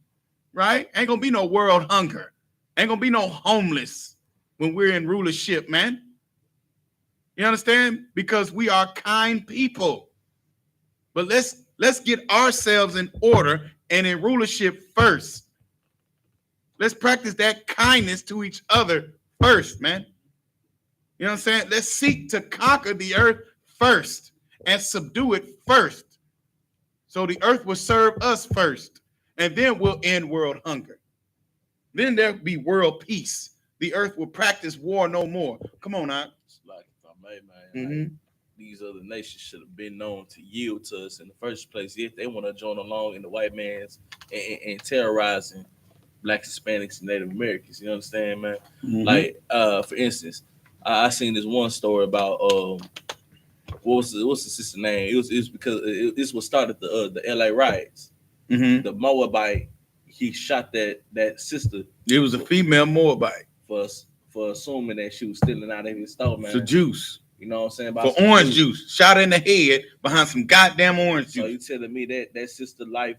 right? Ain't going to be no world hunger. Ain't going to be no homeless when we're in rulership, man. You understand? Because we are kind people. But let's get ourselves in order and in rulership first. Let's practice that kindness to each other first, man. You know what I'm saying? Let's seek to conquer the earth first and subdue it first. So the earth will serve us first, and then we'll end world hunger. Then there'll be world peace. The earth will practice war no more. Come on, now. Like, if I may, man. Like, these other nations should have been known to yield to us in the first place if they want to join along in the white man's and terrorizing Blacks, Hispanics, and Native Americans. You understand, man? Mm-hmm. Like, for instance, I seen this one story about what's the sister name? It was because this was started the LA riots. Mm-hmm. The Moabite, he shot that sister. It was a female Moabite for assuming that she was stealing out of his store, man. For juice. You know what I'm saying? For orange juice. Shot in the head behind some goddamn orange juice. So you telling me that sister life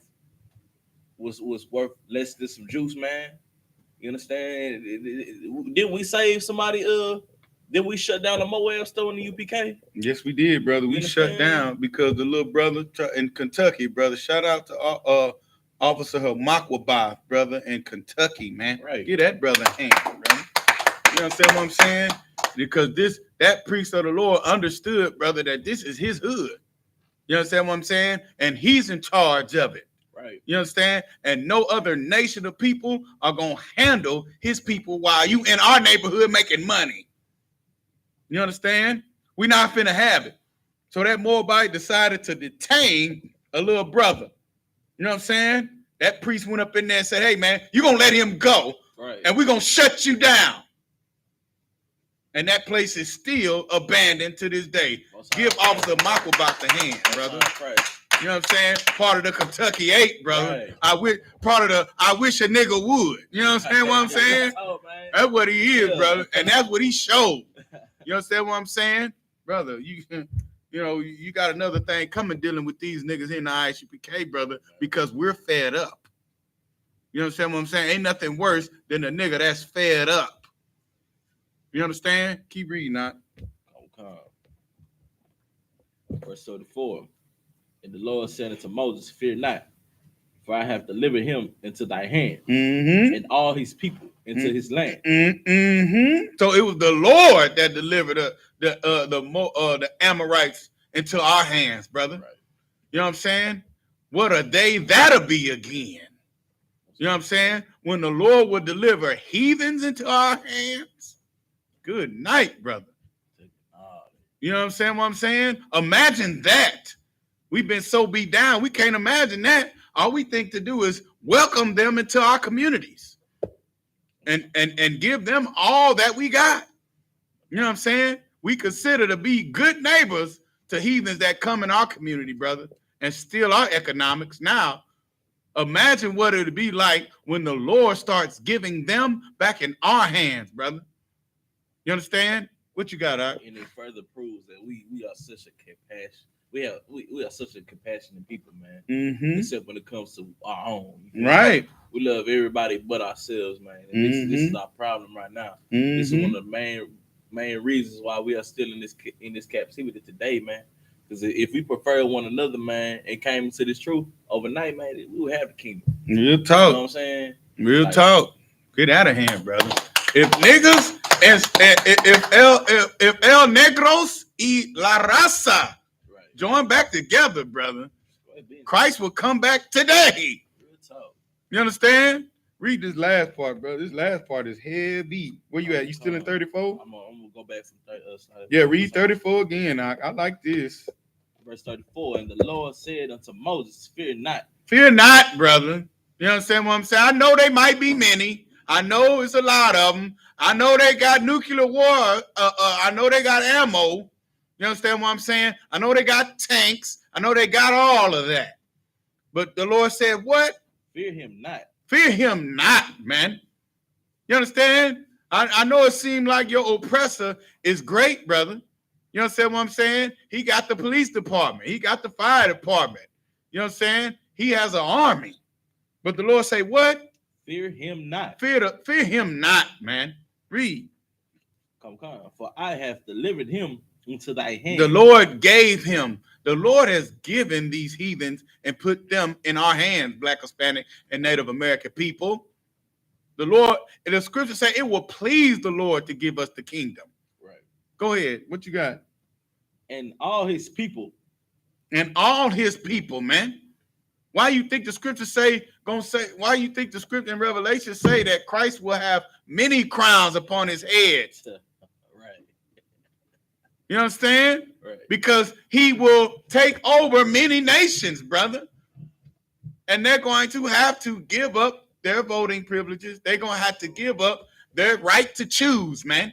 was worth less than some juice, man? You understand? Didn't we save somebody? Did we shut down the Moab store in the UPK? Yes, we did, brother. We shut down because the little brother in Kentucky, brother. Shout out to Officer Hamakwabah, brother, in Kentucky, man. Right. Give that brother a hand, brother. You understand what I'm saying? Because that priest of the Lord understood, brother, that this is his hood. You understand what I'm saying? And he's in charge of it. Right. You understand? And no other nation of people are going to handle his people while you in our neighborhood making money. You understand? We're not finna have it. So that Moabite decided to detain a little brother. You know what I'm saying? That priest went up in there and said, hey, man, you're going to let him go. Right. And we're going to shut you down. And that place is still abandoned to this day. Give Officer Hamakwabah the hand, brother. You know what I'm saying? Part of the Kentucky 8, brother. Right. I wish a nigga would. You know what I'm saying? What I'm saying? That's what he is, brother. And that's what he showed. You understand what I'm saying? Brother, you got another thing coming dealing with these niggas in the I.S.U.P.K, brother, because we're fed up. You understand what I'm saying? Ain't nothing worse than a nigga that's fed up. You understand? Keep reading, not. Okay. Verse 34. And the Lord said unto Moses, fear not, for I have delivered him into thy hand, and all his people into his land. So it was the Lord that delivered the Amorites into our hands, brother. Right. You know what I'm saying? What are they? That'll be again. You know what I'm saying? When the Lord will deliver heathens into our hands. Good night, brother. You know what I'm saying? What I'm saying? Imagine that. We've been so beat down. We can't imagine that. All we think to do is welcome them into our communities and give them all that we got. You know what I'm saying? We consider to be good neighbors to heathens that come in our community, brother, and steal our economics. Now, imagine what it would be like when the Lord starts giving them back in our hands, brother. You understand? What you got, Art? And it further proves that we are such a compassion. We are such a compassionate people, man. Except when it comes to our own. Right. We love everybody but ourselves, man. And this is our problem right now. This is one of the main reasons why we are still in this captivity today, man. Because if we prefer one another, man, and came into this truth overnight, man, we would have the kingdom. Real talk. You know what I'm saying? Real talk. Get out of hand, brother. If niggas if El Negros y La Raza join back together, brother, Christ will come back today. You understand? Read this last part, brother. This last part is heavy. Where you at? You still in 34? I'm gonna go back from yeah, read 34 again. I like this. Verse 34. And the Lord said unto Moses, fear not. Fear not, brother. You understand what I'm saying? I know they might be many. I know it's a lot of them. I know they got nuclear war. I know they got ammo. You understand what I'm saying? I know they got tanks. I know they got all of that. But the Lord said, what? Fear him not. Fear him not, man. You understand? I know it seemed like your oppressor is great, brother. You understand what I'm saying? He got the police department. He got the fire department. You know what I'm saying? He has an army. But the Lord say, what? Fear him not. Fear him not, man. Read. Come. For I have delivered him into thy hand. The Lord gave him. The Lord has given these heathens and put them in our hands, Black, Hispanic, and Native American people. The Lord, and the scripture say it will please the Lord to give us the kingdom. Right. Go ahead. What you got? And all his people. And all his people, man. Why you think the scripture why you think the scripture in Revelation say that Christ will have many crowns upon his head? Right. You understand? Right. Because he will take over many nations, brother. And they're going to have to give up their voting privileges. They're going to have to give up their right to choose, man.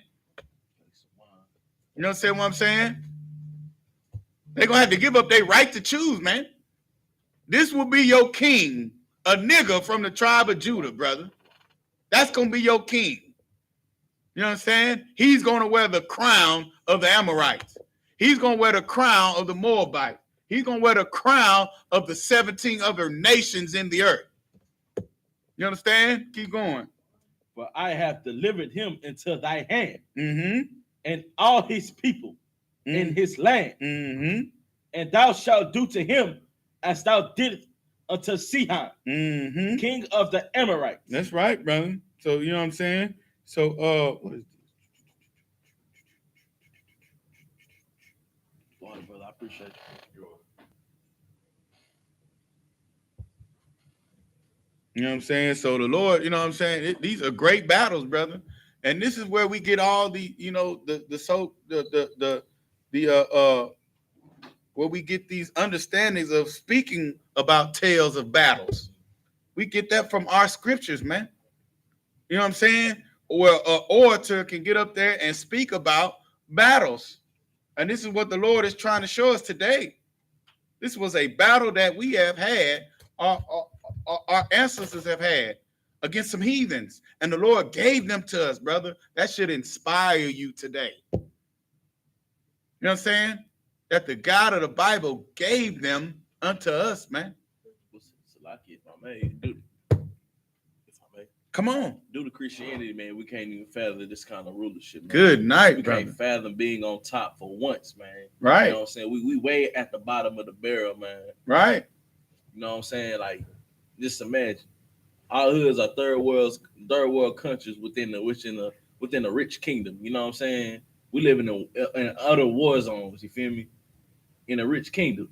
You know what I'm saying? They're going to have to give up their right to choose, man. This will be your king, a nigga from the tribe of Judah, brother. That's going to be your king. You know what I'm saying? He's going to wear the crown of the Amorites. He's going to wear the crown of the Moabites. He's going to wear the crown of the 17 other nations in the earth. You understand? Keep going. For I have delivered him into thy hand, and all his people in his land. And thou shalt do to him as thou didst unto Sihon, Mm-hmm. king of the Amorites. That's right, brother. So you know what I'm saying? So what is this? Boy, brother, I appreciate you. You know what I'm saying? So the Lord, you know what I'm saying? These are great battles, brother. And this is where we get all the, you know, where we get these understandings of speaking about tales of battles. We get that from our scriptures, man. You know what I'm saying? Or an orator can get up there and speak about battles. And this is what the Lord is trying to show us today. This was a battle that we have had, our ancestors have had against some heathens. And the Lord gave them to us, brother. That should inspire you today. You know what I'm saying? That the God of the Bible gave them unto us, man. If I may, Come on. due to Christianity, man, we can't even fathom this kind of rulership, man. Good night, We brother. can't fathom being on top for once, man. Right. You know what I'm saying? We way at the bottom of the barrel, man. Right. You know what I'm saying? Like, just imagine. Our hoods are third world countries within a rich kingdom. You know what I'm saying? We live in other war zones, you feel me? In a rich kingdom.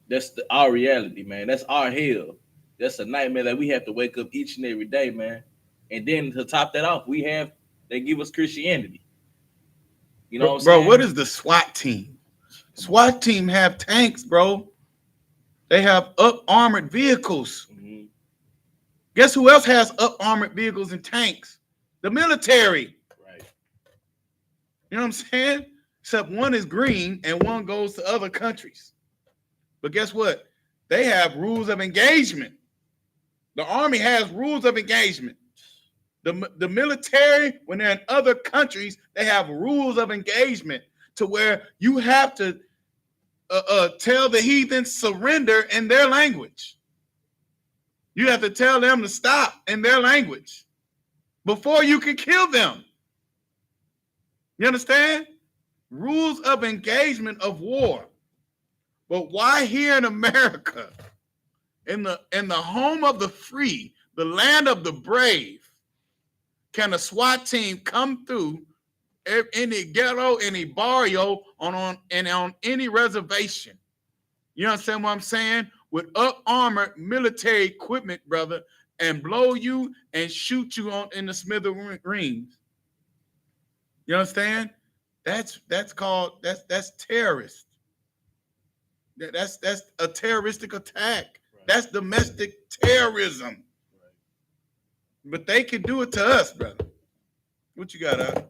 That's our reality, man. That's our hell. That's a nightmare that we have to wake up each and every day, man. And then to top that off, they give us Christianity. You know what I'm saying? Bro, what is the SWAT team? SWAT team have tanks, bro. They have up-armored vehicles. Mm-hmm. Guess who else has up-armored vehicles and tanks? The military. Right. You know what I'm saying? Except one is green and one goes to other countries. But guess what? They have rules of engagement. The Army has rules of engagement. The military, when they're in other countries, they have rules of engagement to where you have to tell the heathens surrender in their language. You have to tell them to stop in their language before you can kill them. You understand? Rules of engagement of war. But why here in America, in the home of the free, the land of the brave, can a SWAT team come through any ghetto, any barrio, on any reservation? You understand what I'm saying? With up-armored military equipment, brother, and blow you and shoot you in the smithereens. You understand? That's terrorist. That's a terroristic attack. Right. That's domestic terrorism. Right. But they can do it to us, brother. What you got, Al?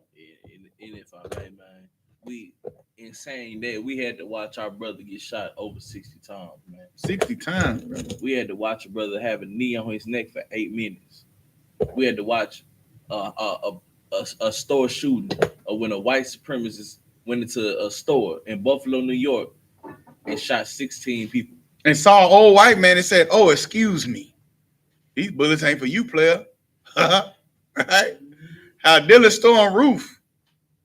And if I may, man, we insane that we had to watch our brother get shot over 60 times, man. 60 times, brother. We had to watch a brother have a knee on his neck for 8 minutes. We had to watch a store shooting when a white supremacist went into a store in Buffalo, New York, and shot 16 people. And saw an old white man and said, "Oh, excuse me. These bullets ain't for you, player." Right? How Dillon Storm roof,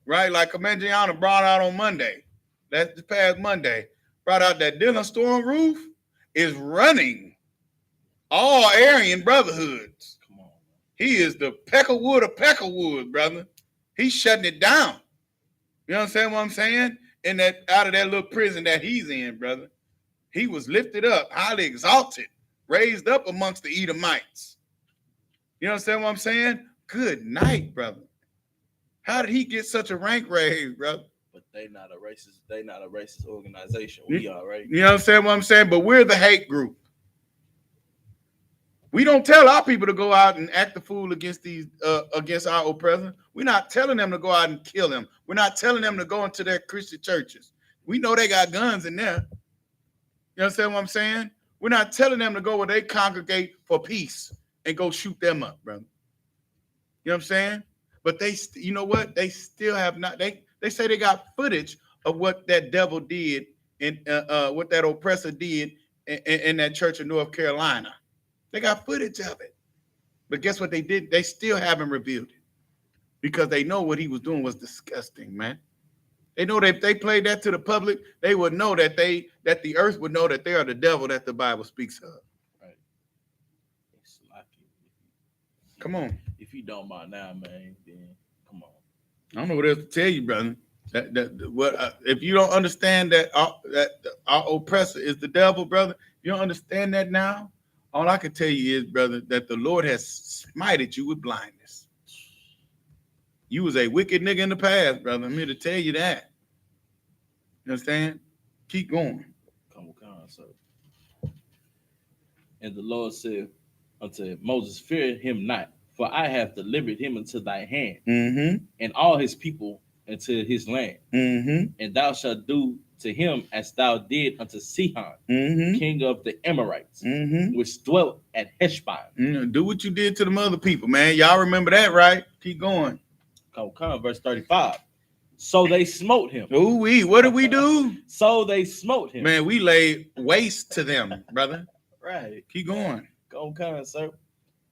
right? Like Comangiana brought out on Monday. That's the past Monday. Brought out that Dillon Storm roof is running all Aryan brotherhoods. Come on. He is the Peckerwood of Peckerwood, brother. He's shutting it down. You understand what I'm saying? Out of that little prison that he's in, brother. He was lifted up, highly exalted, raised up amongst the Edomites. You understand what I'm saying? Good night, brother. How did he get such a rank raise, brother? But they not a racist organization. We are, right? You understand what I'm saying? But we're the hate group. We don't tell our people to go out and act the fool against our oppressors. We're not telling them to go out and kill them. We're not telling them to go into their Christian churches. We know they got guns in there. You understand what I'm saying? We're not telling them to go where they congregate for peace and go shoot them up, brother. You know what I'm saying? But you know what? They still have not. They say they got footage of what that devil did and what that oppressor did in that church in North Carolina. They got footage of it. But guess what they did? They still haven't revealed it because they know what he was doing was disgusting, man. They know that if they played that to the public, they would know that the earth would know that they are the devil that the Bible speaks of. Come on. If you don't mind now, man, then come on. I don't know what else to tell you, brother. If you don't understand that our oppressor is the devil, brother, if you don't understand that now, all I can tell you is, brother, that the Lord has smited you with blindness. You was a wicked nigga in the past, brother. I'm here to tell you that. You understand? Keep going. Come on, sir. And the Lord said unto Moses, fear him not, for I have delivered him into thy hand, and all his people into his land. And thou shalt do to him as thou did unto Sihon, king of the Amorites, which dwelt at Heshbon. Do what you did to them other people, man. Y'all remember that, right? Keep going. Come, verse 35. So they smote him. Ooh-wee, what did we do? So they smote him. Man, we laid waste to them, brother. Right. Keep going. Come, sir.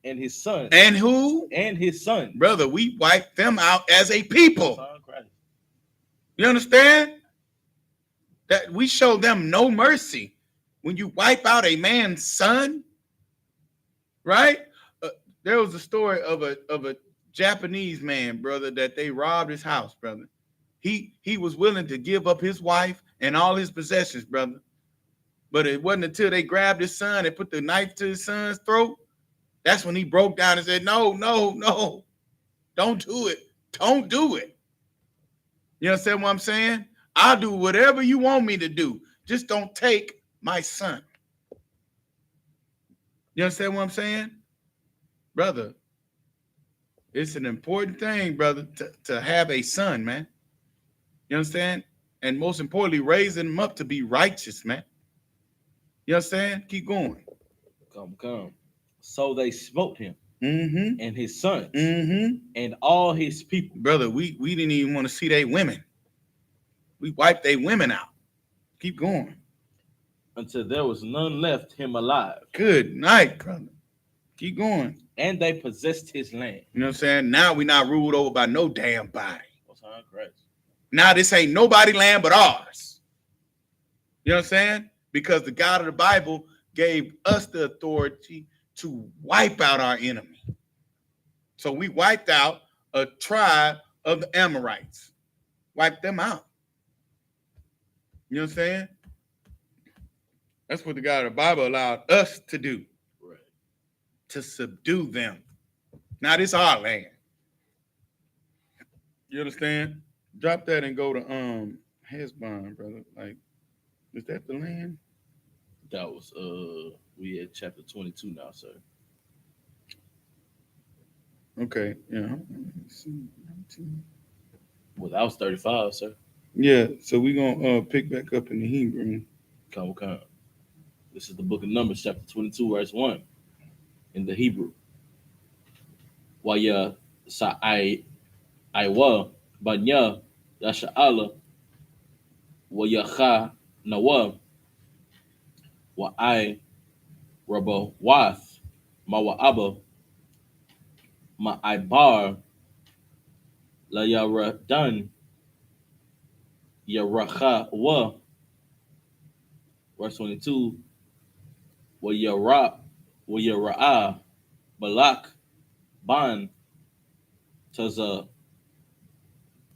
And his son. And who? And his son. Brother, we wiped them out as a people. You understand? That we show them no mercy. When you wipe out a man's son, right? There was a story of a Japanese man, brother, that they robbed his house, brother. He was willing to give up his wife and all his possessions, brother. But it wasn't until they grabbed his son and put the knife to his son's throat, that's when he broke down and said, no, don't do it. Don't do it. You understand what I'm saying? I'll do whatever you want me to do. Just don't take my son. You understand what I'm saying? Brother, it's an important thing, brother, to have a son, man. You understand? And most importantly, raising him up to be righteous, man. You understand? Keep going. Come. So they smote him and his sons and all his people. Brother, we didn't even want to see their women. We wiped their women out. Keep going. Until there was none left him alive. Good night, brother. Keep going. And they possessed his land. You know what I'm saying? Now we're not ruled over by no damn body. Christ. Now this ain't nobody land but ours. You know what I'm saying? Because the God of the Bible gave us the authority to wipe out our enemy. So we wiped out a tribe of the Amorites. Wiped them out. You know what I'm saying? That's what the God of the Bible allowed us to do. Right. To subdue them. Now this is our land. You understand? Drop that and go to Heshbon, brother. Like, is that the land? That was we at chapter 22 now, sir. Okay, yeah. Well, that was 35, sir. Yeah, so we're gonna pick back up in the Hebrew. Come. This is the book of Numbers, chapter 22, verse 1. In the Hebrew. Waya sa I.W.K banya yasha'ala YAHANNA wa I Rabba Wath ma wa Abba ma I bar la Yaradan Yaracha wa. Verse 22. Wa Yara'a Balak Ban Taza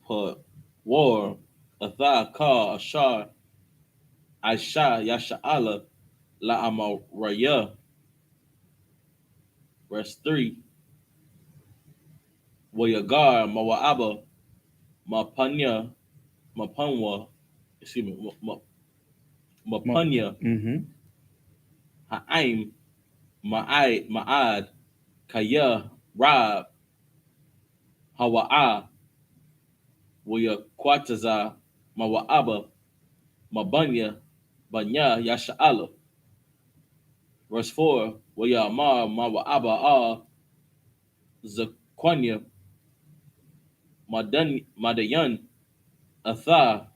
Pa War Atha Ka Ashar Aisha Yasha'ala La Amaraya. Verse 3. Wayagar Mawa'aba Mapanya Mapanwa, excuse me, Mapanya Ha'aim Ma'ad Kaya Rab Hawa'a Wayakwataza Mawa'aba Mabanya Banya Yasha'ala. Verse 4. Wayamar Mawa'aba Zakwanya Madayan Atha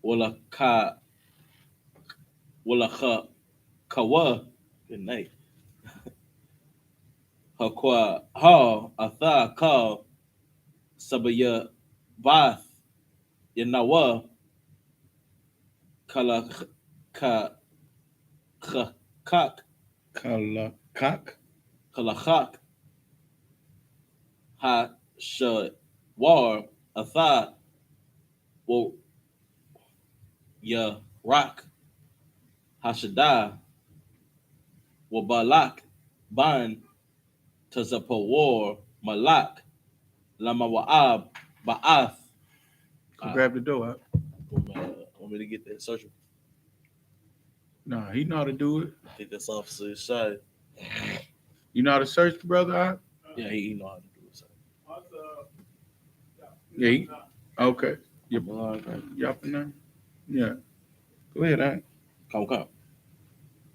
Walaka Kawa. Good night. Hakwa Ha Atha Ka Sabaya Bath Yanawa Kalakak Kalakak. Kalachak ha shawar atha wo ya rak hashada wo balak ban tazapawar malak lama wa'ab ba'ath. Grab the door out. Want me to get that social? Nah, he know how to do it. I think that's Officer Shai. You know how to search the brother out? Yeah, he know how to do it. So. Yeah. Okay. Yep. Okay. Yup. Yeah. Go ahead, Aunt. Come.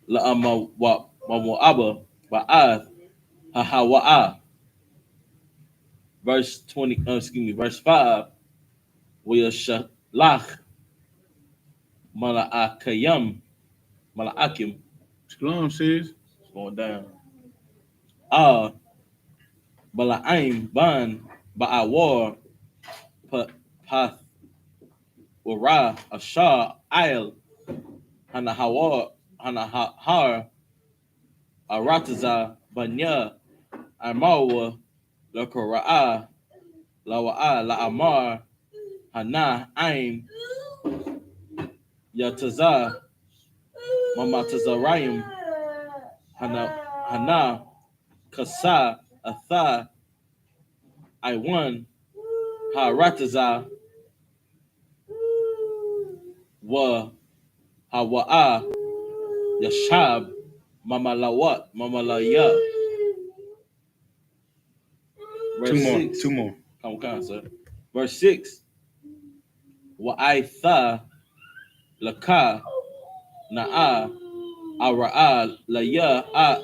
La ama wa wa'aba ba'ath ha ha wa'a. Verse 20. Verse 5. We shalach mala'akim. Shalom, sis. It's going down. Bala'aim ban ba'awar path wara ashar ayel hanahar arataza banya amawa lakora'a lawa'a la'amar hana aim yataza mamatazarayim hana kasa atha iwan harataza wa hawa'a yashab mamalaya. Verse Two more. Come, sir. Verse 6. Wa'aitha laka na'a ara'a laya a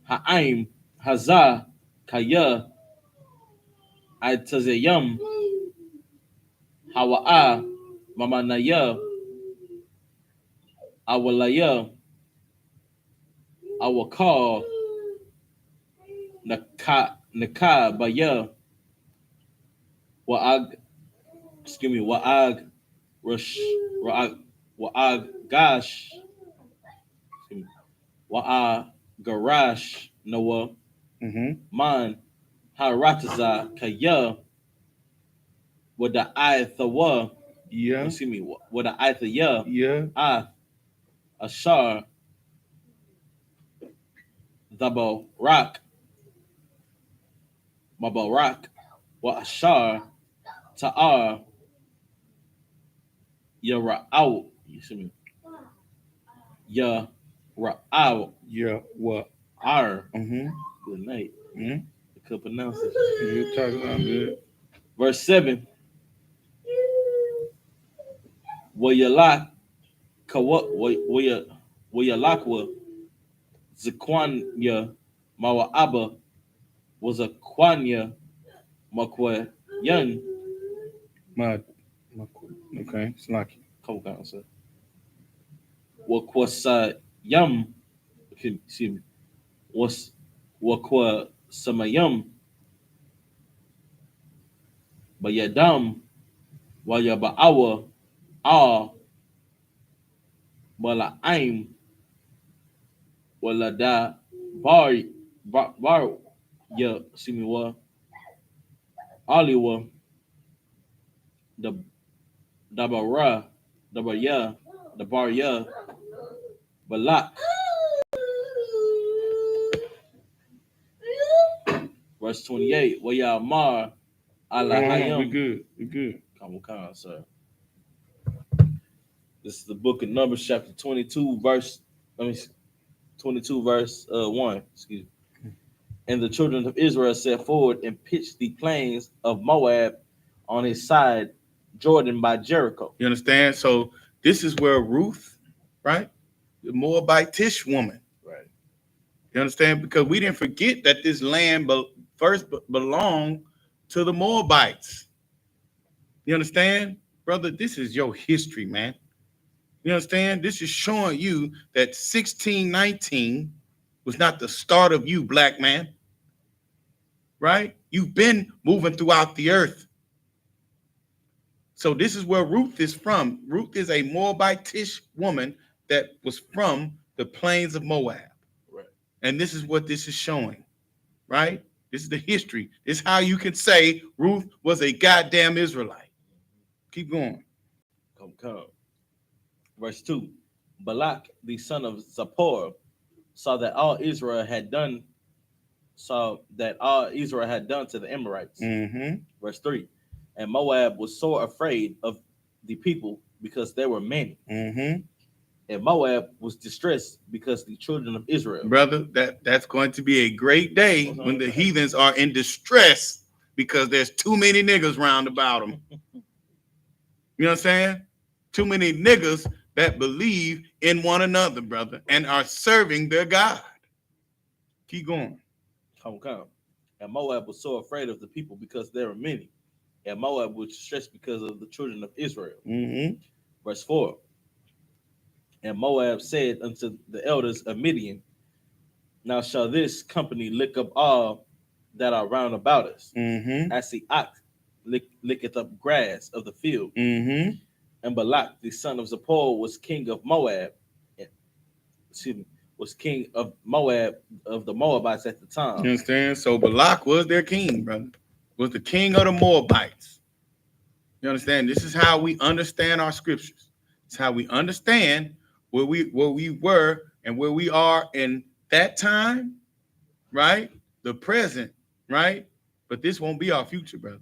ha'aim haza kaya aitazayam hawa'a mamanaya awalaya awakal naka baya wa'ag wa'ag gash garash Noah man harataza kaya with the ayathawa. Yeah. With the ayatha Yeah. ashar double rock wa ashar ta'ar yara'aw. Yara'aw. Yeah. What? R. Mm-hmm. Good night. Mm-hmm. I could pronounce it. You're talking about good. Verse 7. Wayalak Wayalakwa Zaquanya Mawa'aba was a Quanya Makwa Yun. Okay, it's lucky. Come on, sir. Wakwasa Yum. Excuse me. Was Wakwa Samayum. Bayadam Wayaba'awa Wala aim wala da bar ya simiwa aliwa the dabara dabaya the bar ya balak. Verse 28. Waya mar ala hayam. We good. Come on, sir. This is the book of Numbers, chapter 22, verse 1. Excuse me. And the children of Israel set forward and pitched the plains of Moab on his side, Jordan by Jericho. You understand? So this is where Ruth, right, the Moabitish woman, Right. You understand? Because we didn't forget that this land first belonged to the Moabites. You understand? Brother, this is your history, man. You understand? This is showing you that 1619 was not the start of you, black man. Right? You've been moving throughout the earth. So this is where Ruth is from. Ruth is a Moabitish woman that was from the plains of Moab. Right. And this is what this is showing, right? This is the history. This is how you can say Ruth was a goddamn Israelite. Keep going. Come. Verse 2. Balak, the son of Zippor, saw that all Israel had done to the Amorites. Mm-hmm. Verse 3. And Moab was sore afraid of the people because there were many. Mm-hmm. And Moab was distressed because the children of Israel. Brother, that's going to be a great day when the heathens are in distress because there's too many niggas round about them. You know what I'm saying? Too many niggas that believe in one another, brother, and are serving their God. Keep going. Come. And Moab was so afraid of the people because there were many. And Moab was distressed because of the children of Israel. Mm-hmm. Verse 4. And Moab said unto the elders of Midian, now shall this company lick up all that are round about us, Mm-hmm. as the ox licketh up grass of the field. Mm-hmm. And Balak, the son of Zippor, was king of Moab. Was king of Moab, of the Moabites at the time. You understand? So Balak was their king, brother. Was the king of the Moabites. You understand? This is how we understand our scriptures. It's how we understand where we were and where we are in that time, right? The present, right? But this won't be our future, brother. You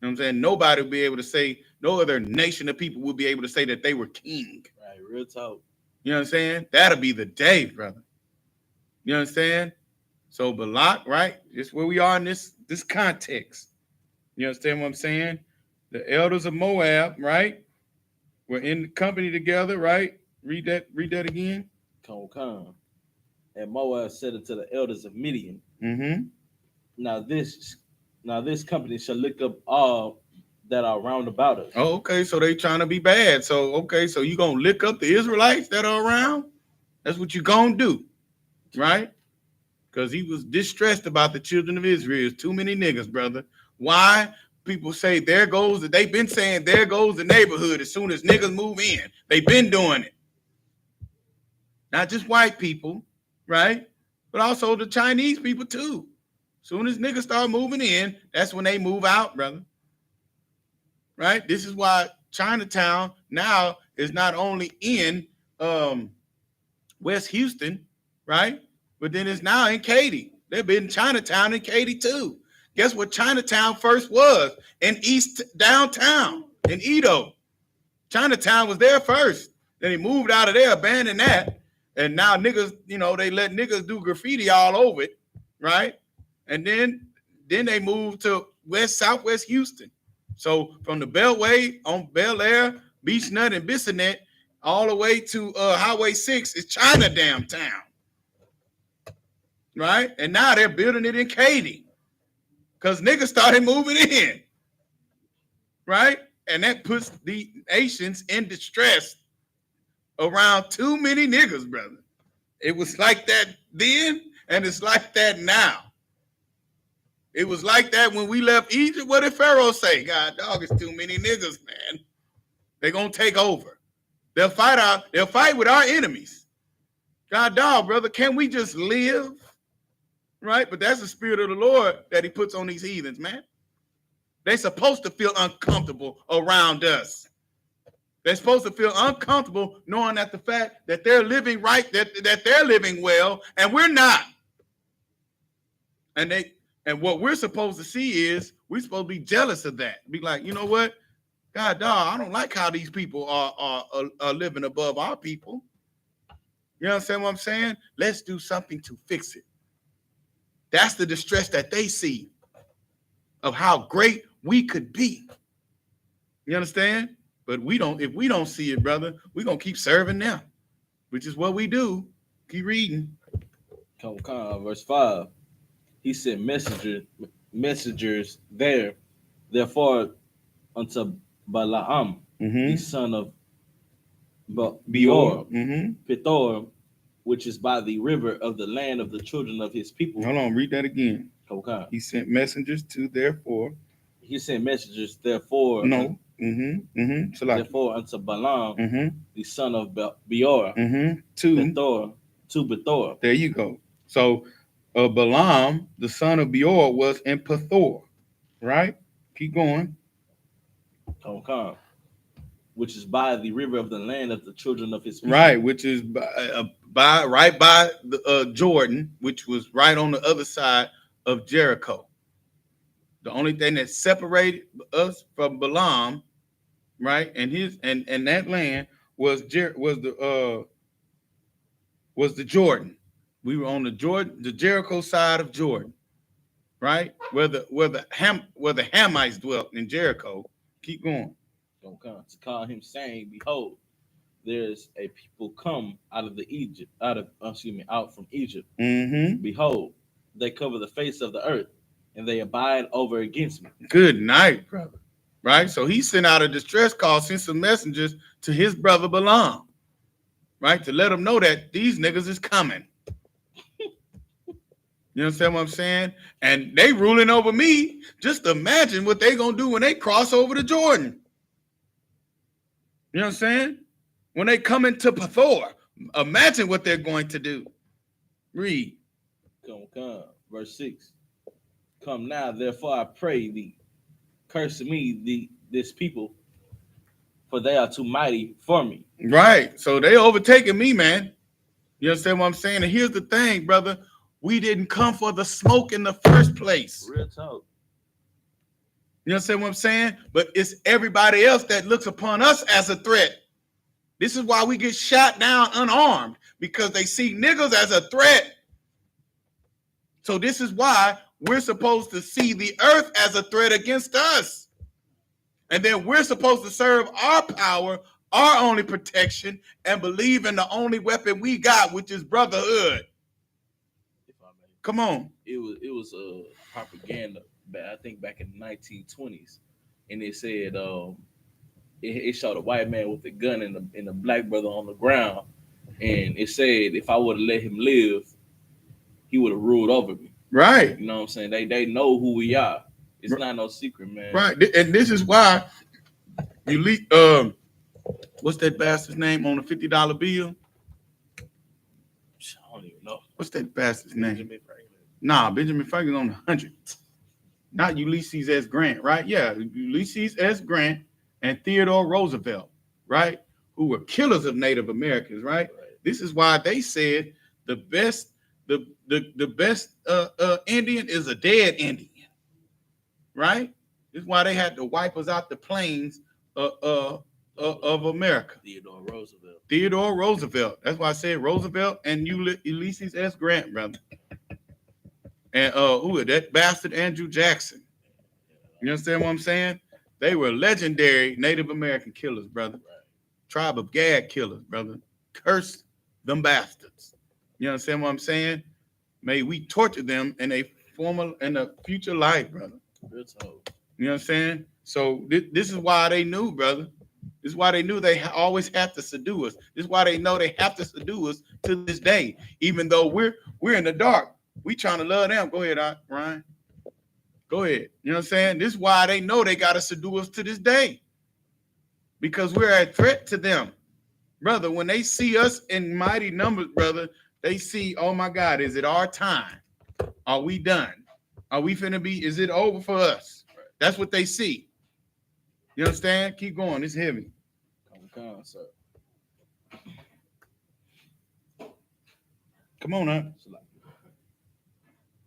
know what I'm saying? Nobody will be able to say, no other nation of people will be able to say that they were king. Right, real talk. You know what I'm saying? That'll be the day, brother. You understand? So Balak, right? This is where we are in this context. You understand what I'm saying? The elders of Moab, right? We're in company together, right? Read that again. Come. And Moab said unto the elders of Midian, Mm-hmm. Now this company shall lick up all that are round about us. Oh, okay. So they trying to be bad. So, okay. So you going to lick up the Israelites that are around? That's what you going to do, right? Because he was distressed about the children of Israel. There's too many niggas, brother. Why? People say they've been saying there goes the neighborhood as soon as niggas move in. They've been doing it. Not just white people, right? But also the Chinese people too. As soon as niggas start moving in, that's when they move out, brother. Right? This is why Chinatown now is not only in West Houston, right? But then it's now in Katy. They've been in Chinatown in Katy too. Guess what Chinatown first was? In East downtown, in Edo. Chinatown was there first. Then he moved out of there, abandoned that. And now niggas, they let niggas do graffiti all over it, right? And then they moved to Southwest Houston. So from the Beltway on Bel Air, Beach Nut, and Bissonnet, all the way to Highway 6 is China damn town. Right? And now they're building it in Katy. Because niggas started moving in. Right? And that puts the nations in distress around too many niggas, brother. It was like that then, and it's like that now. It was like that when we left Egypt. What did Pharaoh say? God, dog, it's too many niggas, man. They're gonna take over. They'll fight with our enemies. God, dog, brother, can we just live? Right? But that's the spirit of the Lord that he puts on these heathens, man. They're supposed to feel uncomfortable around us. They're supposed to feel uncomfortable knowing that the fact that they're living right, that they're living well, and we're not. And what we're supposed to see is we're supposed to be jealous of that. Be like, you know what? God, dog, I don't like how these people are living above our people. You understand what I'm saying? Let's do something to fix it. That's the distress that they see of how great we could be. You understand? But if we don't see it, brother, we're going to keep serving them, which is what we do. Keep reading. Come, verse 5. He sent messengers therefore unto Balaam, the son of Beor, Pethor, which is by the river of the land of the children of his people. Hold on, read that again. Okay. He sent messengers to therefore. He sent messengers therefore. No. Therefore unto Balaam, the son of Beor, to Pethor, to Bethor. There you go. So Balaam, the son of Beor, was in Pethor, right? Keep going. Come, which is by the river of the land of the children of his people. Right, which is right by the Jordan, which was right on the other side of Jericho. The only thing that separated us from Balaam, right, and that land was the Jordan. We were on the Jericho side of Jordan, right, where the Hamites dwelt in Jericho. Keep going. Come to call him, saying, "Behold, there's a people come out of out from Egypt. Mm-hmm. Behold, they cover the face of the earth, and they abide over against me." Good night, brother. Right? So he sent out a distress call, sent some messengers to his brother Balaam, right? To let him know that these niggas is coming. You understand what I'm saying? And they ruling over me. Just imagine what they gonna do when they cross over the Jordan. You know what I'm saying? When they come into Pethor, imagine what they're going to do. Read. Come. Verse 6. Come now, therefore I pray thee, curse me this people, for they are too mighty for me. Right. So they overtaking me, man. You understand what I'm saying? And here's the thing, brother. We didn't come for the smoke in the first place. Real talk. You understand what I'm saying? But it's everybody else that looks upon us as a threat. This is why we get shot down unarmed, because they see niggas as a threat. So this is why we're supposed to see the earth as a threat against us. And then we're supposed to serve our power, our only protection, and believe in the only weapon we got, which is brotherhood. Come on. It was propaganda, I think back in the 1920s, and they said it showed a white man with a gun and a black brother on the ground, and it said if I would have let him live, he would have ruled over me. Right. You know what I'm saying? They know who we are. It's not no secret, man. Right. And this is why what's that bastard's name on the $50 bill? I don't even know. What's that bastard's name? Benjamin Franklin. Nah, Benjamin Franklin on the 100. Not Ulysses S. Grant, right? Yeah, Ulysses S. Grant and Theodore Roosevelt, right? Who were killers of Native Americans, right? This is why they said the best Indian is a dead Indian, right? This is why they had to wipe us out the plains of America. Theodore Roosevelt. That's why I said Roosevelt and Ulysses S. Grant, brother. And who is that bastard Andrew Jackson? You understand what I'm saying? They were legendary Native American killers, brother. Tribe of Gad killers, brother. Curse them bastards. You understand what I'm saying? May we torture them in a future life, brother. You know what I'm saying? So this is why they knew, brother. This is why they knew they always have to subdue us. This is why they know they have to subdue us to this day, even though we're in the dark. We trying to love them. Go ahead, Ryan. Go ahead. You know what I'm saying? This is why they know they got to subdue us to this day, because we're a threat to them, brother. When they see us in mighty numbers, brother, they see, oh my God, is it our time? Are we done? Are we finna be? Is it over for us? That's what they see. You understand? Keep going. It's heavy. Come, sir. Come on now.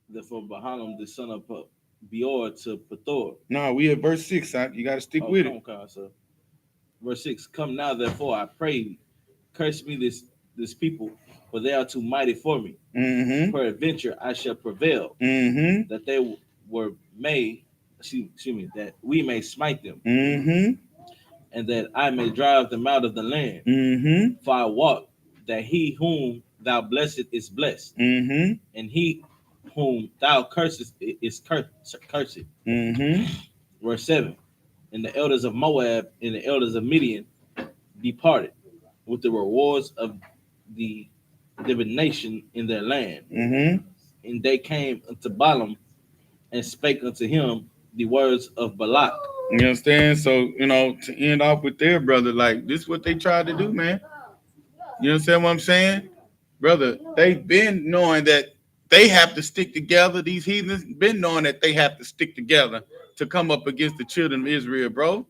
Therefore, Balaam, the son of Beor, to Pethor. No, we at verse 6. You got to stick with it. Come, sir. Verse 6. Come now, therefore, I pray, curse me this people, for they are too mighty for me. Mm-hmm. Peradventure I shall prevail, mm-hmm. that they were made. Excuse me, that we may smite them, mm-hmm. and that I may drive them out of the land. Mm-hmm. For I wot that he whom thou blessed is blessed, mm-hmm. and he whom thou cursest is cursed. Mm-hmm. Verse 7. And the elders of Moab and the elders of Midian departed with the rewards of the divination in their land. Mm-hmm. And they came unto Balaam and spake unto him the words of Balak. You understand? So, to end off with their brother, like, this is what they tried to do, man. You understand what I'm saying? brother, they've been knowing that they have to stick together. These heathens been knowing that they have to stick together to come up against the children of Israel, bro.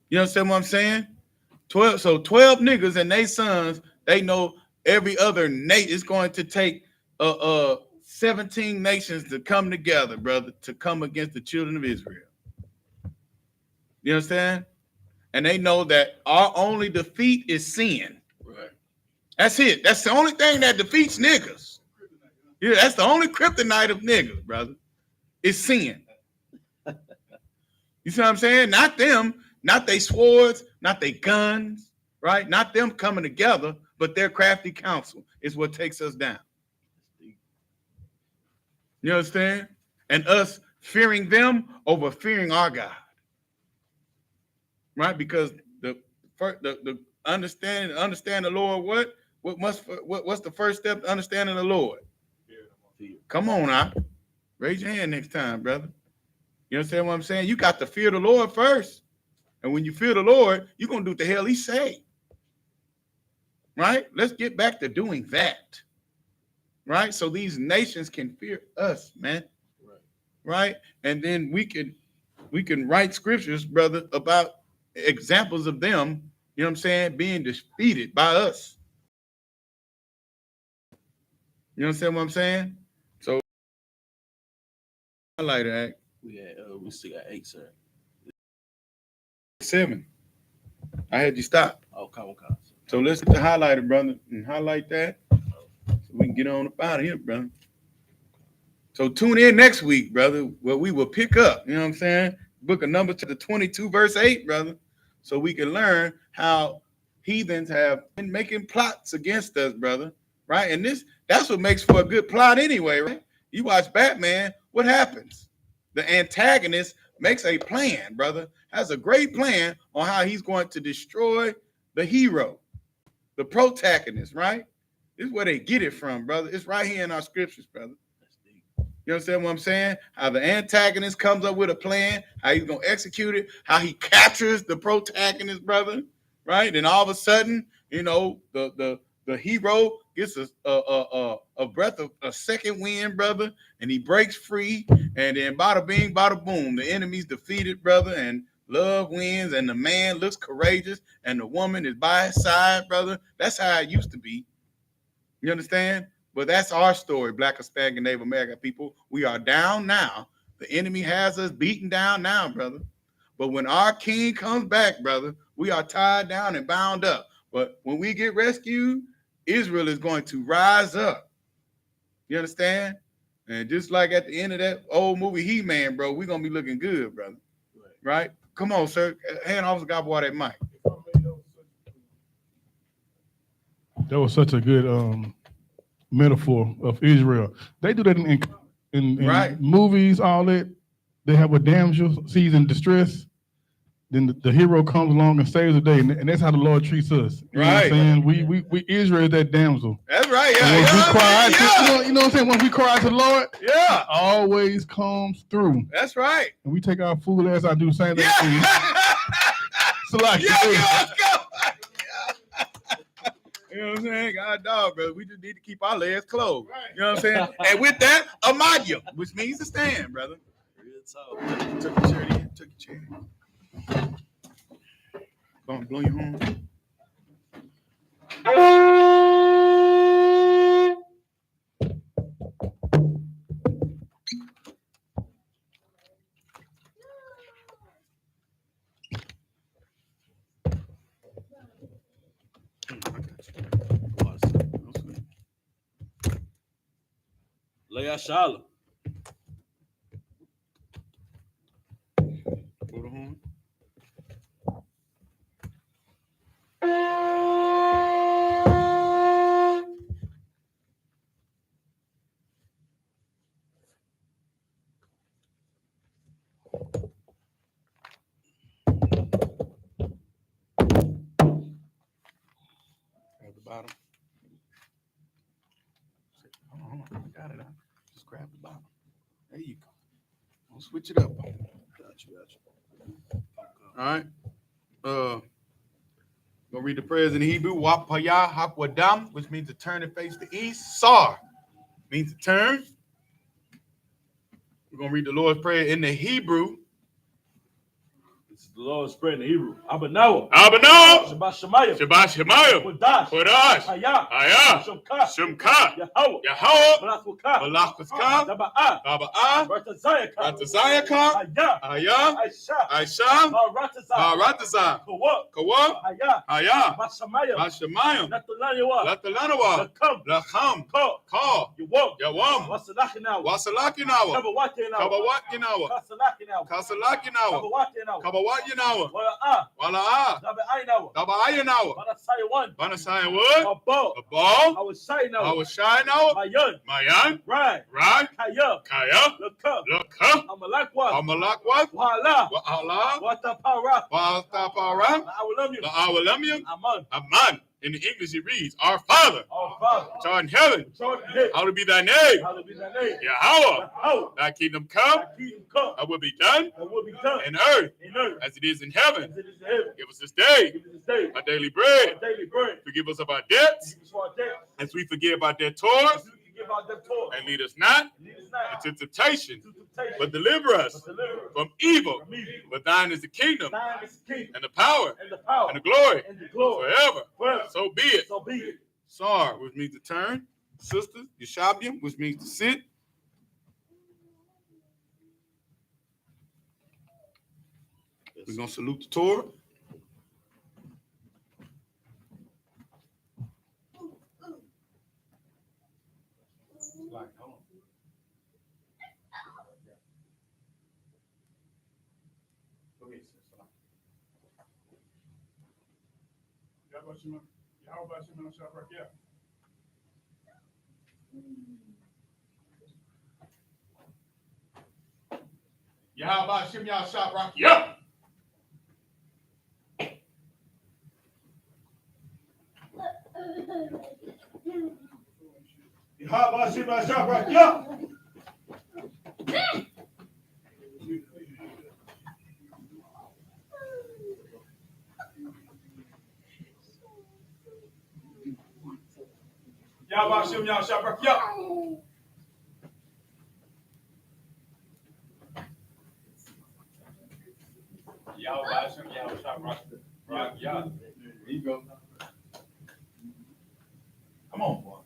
You understand what I'm saying? 12 niggas and they sons, they know every other nation is going to take 17 nations to come together, brother, to come against the children of Israel. You understand? And they know that our only defeat is sin. Right. That's it. That's the only thing that defeats niggas. Yeah, that's the only kryptonite of niggas, brother. It's sin. You see what I'm saying? Not them, not they swords, not they guns, right? Not them coming together, but their crafty counsel is what takes us down. You understand? And us fearing them over fearing our God. Right? Because the understand the Lord, what's the first step to understanding the Lord? Come on now. Raise your hand next time, brother. You understand what I'm saying? You got to fear the Lord first. And when you fear the Lord, you're going to do what the hell he say. Right? Let's get back to doing that. Right? So these nations can fear us, man. Right? And then we can write scriptures, brother, about examples of them, you know what I'm saying, being defeated by us. You understand what I'm saying? So highlighter act. We still got 8, sir. 7. I had you stop. Oh, come on. So let's get the highlighter, brother, and highlight that so we can get on up out of here, brother. So tune in next week, brother, where we will pick up, you know what I'm saying? Book of Numbers chapter 22, verse 8, brother, so we can learn how heathens have been making plots against us, brother, right? And that's what makes for a good plot anyway, right? You watch Batman, what happens? The antagonist makes a plan, brother, has a great plan on how he's going to destroy the hero, the protagonist, right? This is where they get it from, brother. It's right here in our scriptures, brother. You understand what I'm saying? How the antagonist comes up with a plan, how he's going to execute it, how he captures the protagonist, brother, right? And all of a sudden, you know, the hero gets a breath of a second wind, brother, and he breaks free. And then bada bing, bada boom, the enemy's defeated, brother, and love wins, and the man looks courageous, and the woman is by his side, brother. That's how it used to be. You understand? But that's our story, Black, Hispanic, Native American people. We are down now. The enemy has us beaten down now, brother. But when our king comes back, brother, we are tied down and bound up. But when we get rescued, Israel is going to rise up. You understand? And just like at the end of that old movie He-Man, bro, we're going to be looking good, brother. Right? Come on, sir. Hand officer got boy that mic. That was such a good metaphor of Israel. They do that in Right. movies, all that. They have a damsel sees in distress. Then the hero comes along and saves the day, and that's how the Lord treats us. You know what I'm saying? We Israel is that damsel. That's right. And Yeah. once we cry out Yeah. to, you know what I'm saying? Once we cry out to the Lord, Yeah. He always comes through. That's right. And we take our fool ass out, do the same thing. Yeah. So like, Yeah, let's go. You know what I'm saying? God dog, bro. We just need to keep our legs closed. Right. You know what I'm saying? And with that, amadium, which means to stand, brother. Real talk. Took your chair in. Took your chair. Go on, blow your horn. Lay out SHALAM. Blow the horn. At the bottom. Hold on. I got it. Just grab the bottom. There you go. Don't switch it up. Got you. All right. Go gonna read the prayers in Hebrew. Wapaya Hakwadam, which means to turn and face the east. Sar means to turn. We're gonna read the Lord's Prayer in the Hebrew. This is the Lord's Prayer in the Hebrew. Abanawa. Abano, Shabbat Shemayim. Shabbat Shemayim, Kodash. Kodash, Hayah. Ayah, Shumka. Shumka, Yahweh. Yahweh, Malachwaka. Malachwaka, Daba'ah. Baba'ah, Ratazayaka. Ratazayaka, Hayah. Ayah, Aisha. Aisha, Maratazah. Baratazah, Kawak. Kawa, Hayah. Ayah, Mashamayim. Bashamayim, Natalaniwa. Latalanawa, Lakam. Lacham, Ko. Ka, Yawam. Yawam, Wasalachinawa. Wasalakinawa, Kabawatinawa. Kabawatinawa, Kasalachinawa. Kasalakinawa, Kabawatinawa. Kabawatinawa, Wala'ah. Wala'ah, Daba'aynawa. Dabayanawa, Banasayawan. Banasayan wood, Abo. a ball, Awashaynawa. Awashinawa, Mayan. Mayan, Right. Ran, Kaya. Kaya, Lakam. Laka, Amalakwa. Amalakwa, Wala. Wa'ala, Watapara. Wa'ataparam, Awalamyu. La'awalamium, Aman. Aman. In the English it reads, Our Father, Our Father. which art in heaven, Jordan hit. hallowed be thy name. Hallowed be thy name. Yahweh, How? thy kingdom come, Thy kingdom come. thy will be done And will be done. in earth In earth. as it is in heaven. As it is in heaven. Give us this day Give us this day. our daily bread. Our daily bread. Forgive us of our debts Give us our debt. as we forgive our As debtors. we can give our debt to. And lead us not Lead us not into temptation, into temptation. but deliver us But deliver us from evil. from evil. For thine is the kingdom Thine is the kingdom and the power and the power and the glory and the glory forever. forever. So be it. So be it. Sar, which means to turn. Sisters, Yeshabium, which means to sit. We're going to salute the Torah. Yahweh Shem Yahshua Rakia. Yahweh Shem Yahshua Rakia. Yahweh Shem Yahshua Rakia. Yahweh Shem Yahshua Rakia. There you go. Come on, boy.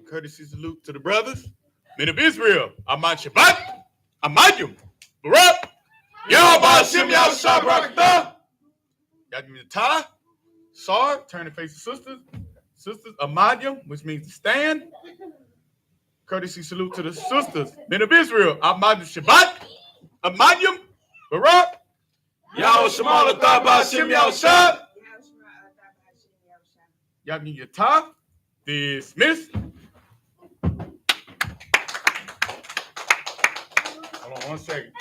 Courtesy salute to the brothers, men of Israel. Aman Shabbat, Amayim, Barak, Yahweh Shem Yahshua Barakatah. Y'all give me the tie. Sar, turn and face the sisters. Sisters, Amayim, which means to stand. Courtesy salute to the sisters, men of Israel. Aman Shabbat, Amayim, Barak, Yahweh Shemalatah Shem Yahshua. Y'all need your tie. Dismiss. Hold on 1 second.